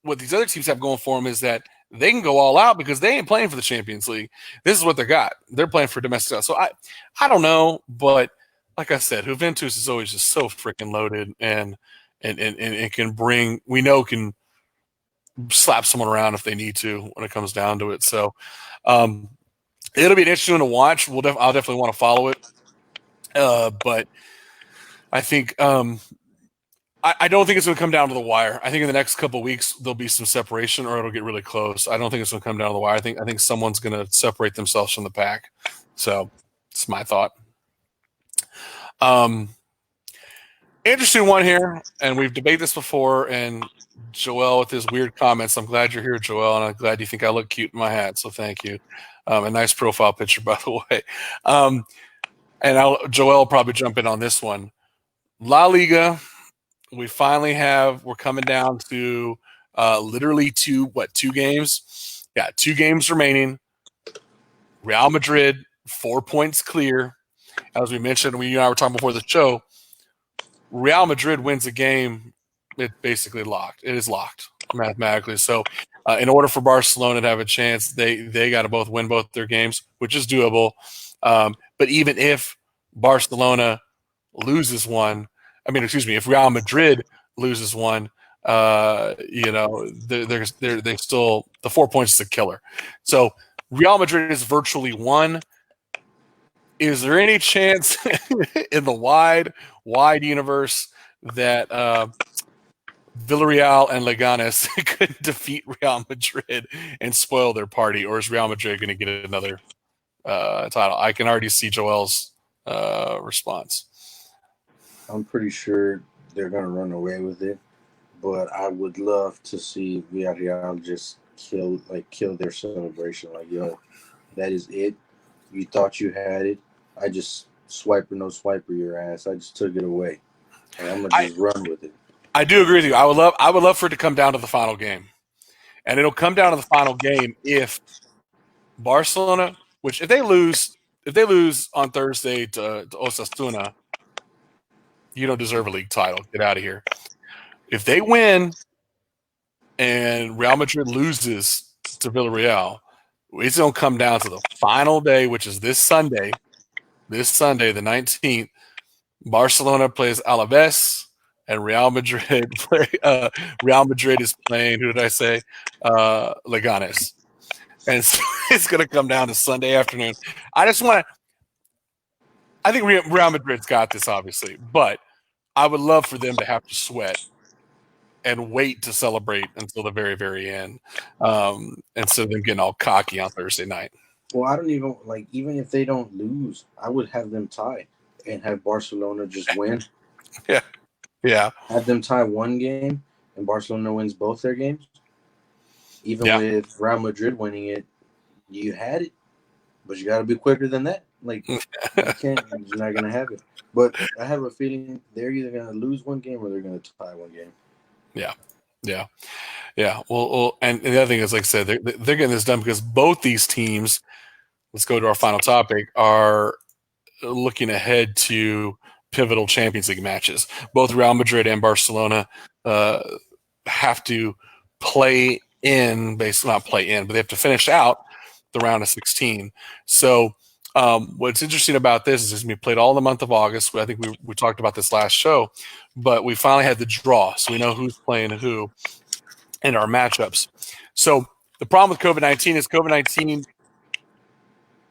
what these other teams have going for them is that they can go all out because they ain't playing for the Champions League. This is what they got. They're playing for domestic. So I don't know, but like I said, Juventus is always just so freaking loaded and can bring – we know can slap someone around if they need to when it comes down to it. So it'll be interesting to watch. I'll definitely want to follow it. But I think I don't think it's going to come down to the wire. I think in the next couple of weeks there'll be some separation, or it'll get really close. I don't think it's going to come down to the wire. I think someone's going to separate themselves from the pack. So it's my thought. Interesting one here, and we've debated this before. And Joel with his weird comments. I'm glad you're here, Joel, and I'm glad you think I look cute in my hat. So thank you. A nice profile picture, by the way. And Joel will probably jump in on this one. La Liga. We're coming down to literally two games? Yeah, 2 games remaining. Real Madrid, 4 points clear. As we mentioned, you and I were talking before the show, Real Madrid wins a game, it's basically locked. It is locked mathematically. So in order for Barcelona to have a chance, they got to both win both their games, which is doable. But even if Barcelona loses one, if Real Madrid loses one, they still the 4 points is a killer. So Real Madrid is virtually won. Is there any chance in the wide universe that Villarreal and Leganes could defeat Real Madrid and spoil their party, or is Real Madrid going to get another title? I can already see Joel's response. I'm pretty sure they're going to run away with it, but I would love to see Villarreal just kill their celebration. Like, yo, that is it. You thought you had it. I just swiper your ass. I just took it away, and I'm gonna just run with it. I do agree with you. I would love for it to come down to the final game, and it'll come down to the final game if Barcelona, which if they lose on Thursday to Osasuna, you don't deserve a league title. Get out of here. If they win and Real Madrid loses to Villarreal, it's going to come down to the final day, which is this Sunday, the 19th. Barcelona plays Alaves, and Real Madrid is playing, who did I say? Leganes. And it's going to come down to Sunday afternoon. I think Real Madrid's got this, obviously, but I would love for them to have to sweat and wait to celebrate until the very, very end, instead of them getting all cocky on Thursday night. Well, I don't even if they don't lose, I would have them tie and have Barcelona just win. Yeah. Have them tie one game and Barcelona wins both their games. Even with Real Madrid winning it, you had it, but you got to be quicker than that. Like, you can't, you're not going to have it. But I have a feeling they're either going to lose one game or they're going to tie one game. Yeah. Well, and the other thing is, like I said, they're getting this done because both these teams, let's go to our final topic, are looking ahead to pivotal Champions League matches. Both Real Madrid and Barcelona have to play in, basically not play in, but they have to finish out the round of 16. So what's interesting about this is we played all the month of August. I think we talked about this last show, but we finally had the draw, so we know who's playing who in our matchups. So the problem with COVID-19 is COVID-19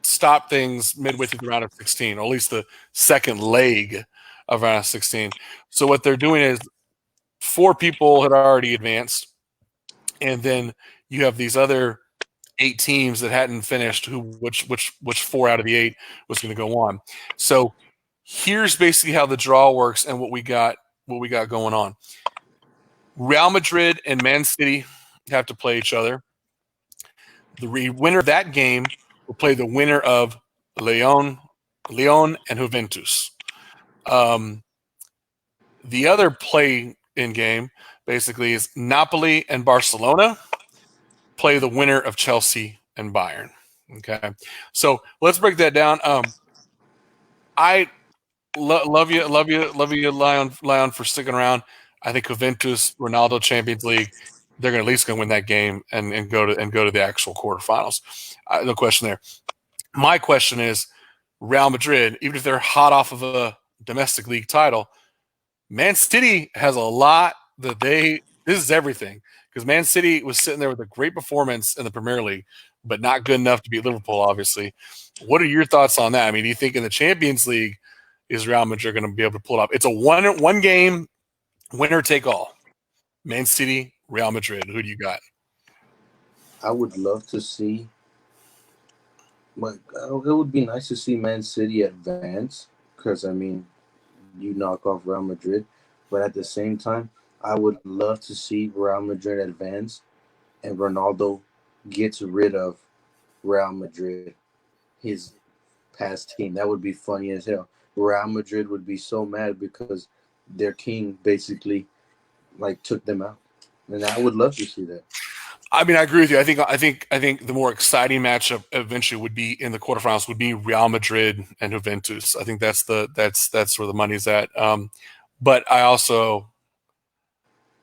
stop things midway through the round of 16, or at least the second leg of round of 16. So what they're doing is 4 people had already advanced, and then you have these other 8 teams that hadn't finished. Which 4 out of the 8 was going to go on. So here's basically how the draw works and what we got going on. Real Madrid and Man City have to play each other. The winner of that game will play the winner of Leon and Juventus. The other play-in game basically is Napoli and Barcelona play the winner of Chelsea and Bayern. Okay, so let's break that down. I love you, Leon, for sticking around. I think Juventus, Ronaldo, Champions League, they're at least going to win that game and go to the actual quarterfinals. No question there. My question is, Real Madrid, even if they're hot off of a domestic league title, Man City has a lot that this is everything, because Man City was sitting there with a great performance in the Premier League, but not good enough to beat Liverpool, obviously. What are your thoughts on that? I mean, do you think in the Champions League is Real Madrid going to be able to pull it off? It's a one game winner take all. Man City, Real Madrid. Who do you got? I would love to see, but it would be nice to see Man City advance, because I mean, you knock off Real Madrid, but at the same time, I would love to see Real Madrid advance and Ronaldo gets rid of Real Madrid, his past team. That would be funny as hell. Real Madrid would be so mad because their king basically like took them out, and I would love to see that. I mean, I agree with you. I think the more exciting matchup eventually would be in the quarterfinals would be Real Madrid and Juventus. I think that's where the money's at. But I also,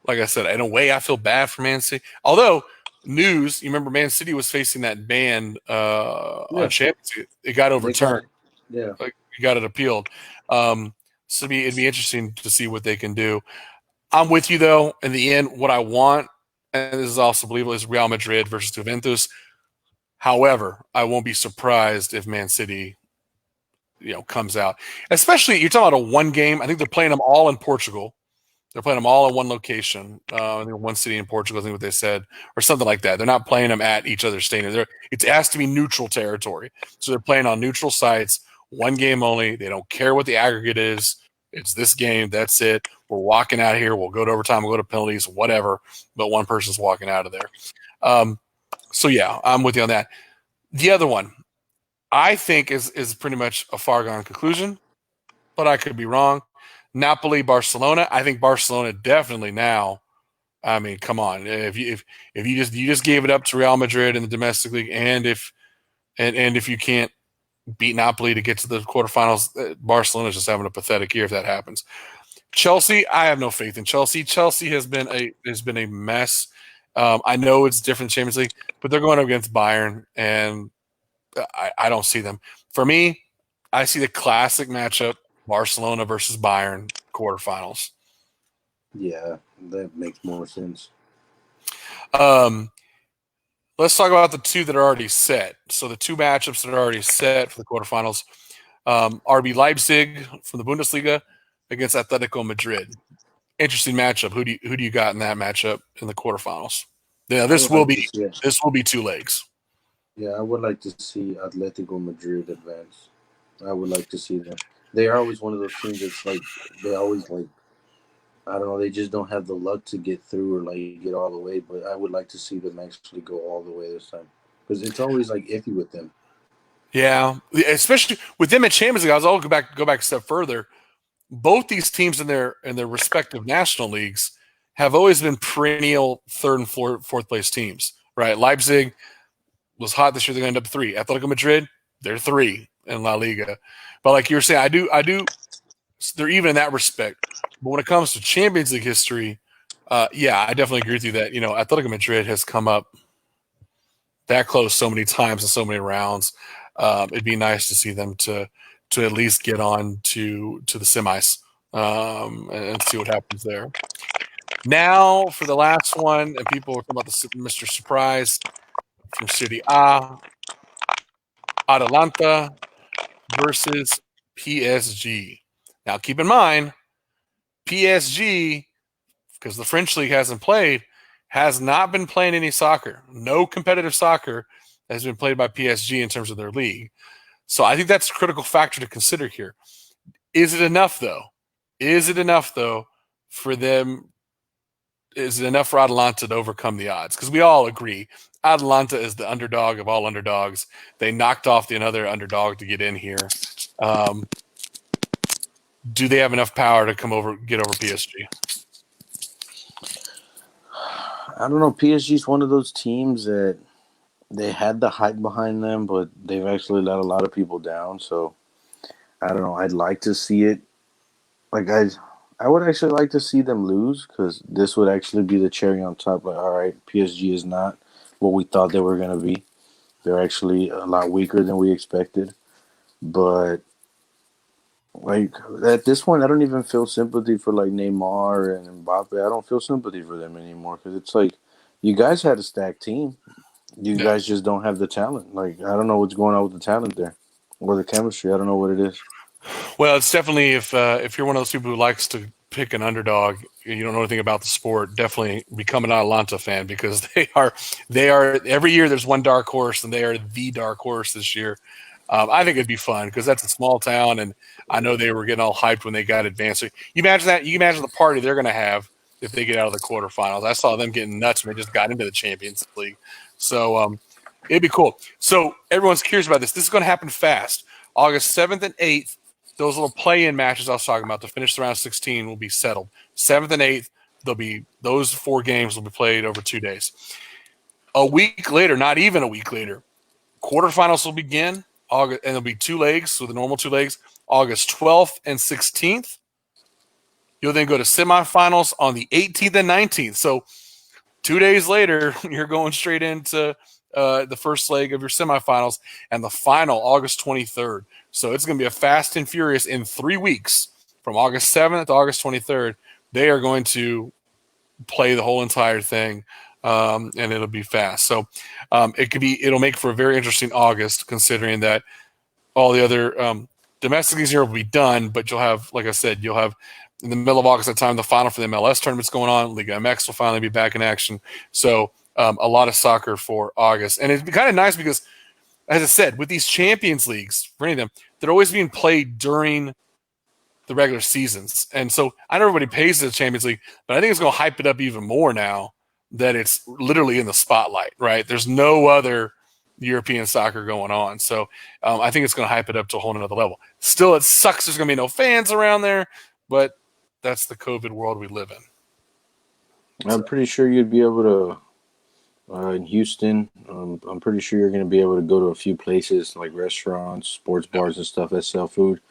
like I said, in a way, I feel bad for Man City. Although you remember Man City was facing that ban on Champions League. It got overturned. You got it appealed. So it'd be interesting to see what they can do. I'm with you, though. In the end, what I want, and this is also believable, is Real Madrid versus Juventus. However, I won't be surprised if Man City, comes out. Especially, you're talking about a one game. I think they're playing them all in Portugal. They're playing them all in one location, one city in Portugal, I think what they said, or something like that. They're not playing them at each other's stadium. It has to be neutral territory. So they're playing on neutral sites, one game only. They don't care what the aggregate is. It's this game. That's it. We're walking out of here. We'll go to overtime. We'll go to penalties, whatever. But one person's walking out of there. So, yeah, I'm with you on that. The other one, I think, is pretty much a far-gone conclusion, but I could be wrong. Napoli, Barcelona. I think Barcelona definitely now. I mean, come on. If you just gave it up to Real Madrid in the domestic league, and if you can't beat Napoli to get to the quarterfinals, Barcelona's just having a pathetic year if that happens. Chelsea, I have no faith in Chelsea. Chelsea has been a mess. I know it's different Champions League, but they're going up against Bayern, and I don't see them. For me, I see the classic matchup: Barcelona versus Bayern quarterfinals. Yeah, that makes more sense. Let's talk about the two that are already set. So the two matchups that are already set for the quarterfinals: RB Leipzig from the Bundesliga against Atletico Madrid. Interesting matchup. Who do you got in that matchup in the quarterfinals? Yeah, this will be 2 legs. Yeah, I would like to see Atletico Madrid advance. I would like to see them. They are always one of those teams that's like they always like, I don't know, they just don't have the luck to get through or like get all the way. But I would like to see them actually go all the way this time, because it's always like iffy with them. Yeah, especially with them at Champions League. I'll go back a step further. Both these teams in their respective national leagues have always been perennial third and fourth place teams, right? Leipzig was hot this year; they're going to end up 3. Atletico Madrid, they're 3 in La Liga. But like you were saying, I do. They're even in that respect. But when it comes to Champions League history, yeah, I definitely agree with you that Atletico Madrid has come up that close so many times in so many rounds. It'd be nice to see them to at least get on to the semis and see what happens there. Now for the last one, and people were talking about the Mr. Surprise from City A. Atalanta versus PSG. Now, keep in mind, PSG, because the French league hasn't played, has not been playing any soccer. No competitive soccer has been played by PSG in terms of their league. So I think that's a critical factor to consider here. Is it enough, though? Is it enough, though, for them? Is it enough for Atalanta to overcome the odds? Because we all agree Atalanta is the underdog of all underdogs. They knocked off the another underdog to get in here. Um, do they have enough power to get over PSG? I don't know. PSG is one of those teams that they had the hype behind them, but they've actually let a lot of people down. So I don't know. I'd like to see it. Like I would actually like to see them lose because this would actually be the cherry on top. Like, all right, PSG is not what we thought they were going to be. They're actually a lot weaker than we expected. But like at this point, I don't even feel sympathy for like Neymar and Mbappe. I don't feel sympathy for them anymore because it's like you guys had a stacked team. You Yeah. guys just don't have the talent. Like I don't know what's going on with the talent there or the chemistry. I don't know what it is. Well, it's definitely if you're one of those people who likes to pick an underdog, you don't know anything about the sport. Definitely become an Atalanta fan because they are every year there's one dark horse and they are the dark horse this year. I think it'd be fun because that's a small town, and I know they were getting all hyped when they got advanced. So you imagine that. You imagine the party they're going to have if they get out of the quarterfinals. I saw them getting nuts when they just got into the Champions League. So it'd be cool. So everyone's curious about this. This is going to happen fast. August 7th and 8th. Those little play-in matches I was talking about to finish the round 16 will be settled. 7th and 8th, those 4 games will be played over 2 days. A week later, not even a week later, quarterfinals will begin. August, and there'll be 2 legs, so the normal 2 legs, August 12th and 16th. You'll then go to semifinals on the 18th and 19th. So 2 days later, you're going straight into the first leg of your semifinals and the final August 23rd. So it's going to be a fast and furious in 3 weeks from August 7th to August 23rd. They are going to play the whole entire thing, and it'll be fast. So it'll make for a very interesting August, considering that all the other domestic leagues here will be done, but you'll have, like I said, you'll have in the middle of August at the time the final for the MLS tournament's going on. Liga MX will finally be back in action. So a lot of soccer for August. And it'd be kind of nice because, as I said, with these Champions Leagues, for any of them, they're always being played during the regular seasons. And so I know everybody pays the Champions League, but I think it's going to hype it up even more now that it's literally in the spotlight, right? There's no other European soccer going on. So I think it's going to hype it up to a whole nother level. Still, it sucks there's going to be no fans around there, but that's the COVID world we live in. I'm pretty sure you'd be able to in Houston. I'm pretty sure you're going to be able to go to a few places like restaurants, sports bars, and stuff that sell food.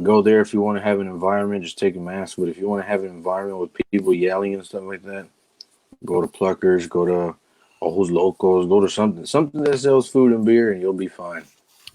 Go there if you want to have an environment. Just take a mask. But if you want to have an environment with people yelling and stuff like that, go to Pluckers. Go to Ojos Locos. Go to something that sells food and beer, and you'll be fine.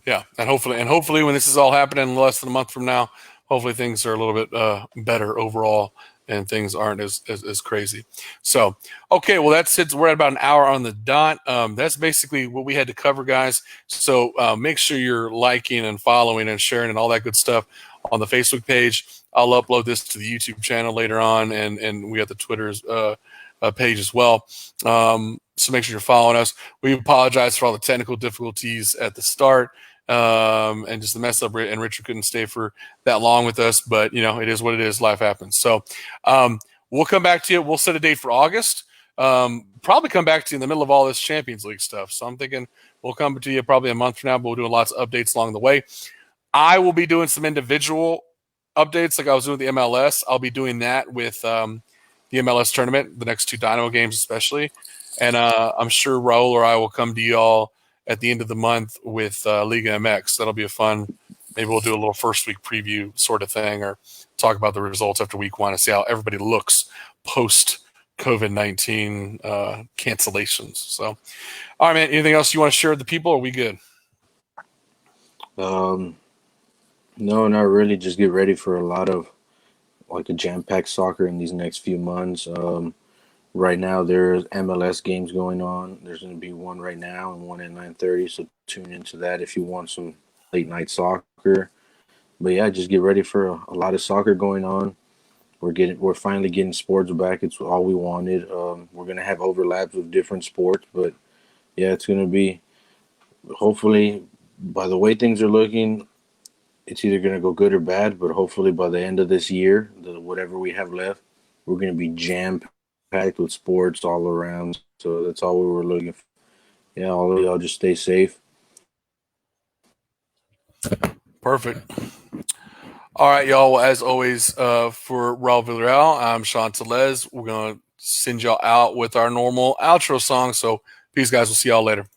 Yeah, and hopefully, when this is all happening in less than a month from now, hopefully things are a little bit better overall, and things aren't as crazy. So, okay, well that's it. We're at about an hour on the dot. That's basically what we had to cover, guys. So make sure you're liking and following and sharing and all that good stuff on the Facebook page. I'll upload this to the YouTube channel later on, and we got the Twitter's page as well. So make sure you're following us. We apologize for all the technical difficulties at the start. And just the mess up, and Richard couldn't stay for that long with us, but it is what it is. Life happens. So we'll come back to you. We'll set a date for August. Probably come back to you in the middle of all this Champions League stuff. So I'm thinking we'll come to you probably a month from now, but we'll do lots of updates along the way. I will be doing some individual updates like I was doing with the MLS. I'll be doing that with the MLS tournament, the next 2 Dynamo games especially. And I'm sure Raul or I will come to you all at the end of the month with Liga MX. That'll be a fun. Maybe we'll do a little first week preview sort of thing, or talk about the results after week 1 and see how everybody looks post COVID-19 cancellations. So, all right, man. Anything else you want to share with the people? Or are we good? No, not really. Just get ready for a lot of like a jam-packed soccer in these next few months. Right now, there's MLS games going on. There's going to be one right now and one at 9:30. So tune into that if you want some late night soccer. But yeah, just get ready for a lot of soccer going on. We're finally getting sports back. It's all we wanted. We're gonna have overlaps with different sports, but yeah, it's gonna be hopefully by the way things are looking, it's either gonna go good or bad. But hopefully by the end of this year, whatever we have left, we're gonna be jam packed with sports all around. So that's all we were looking for. Yeah, all of y'all just stay safe. Perfect. All right, y'all. Well, as always, for Raul Villarreal, I'm Sean Telez. We're going to send y'all out with our normal outro song. So, peace, guys. We'll see y'all later.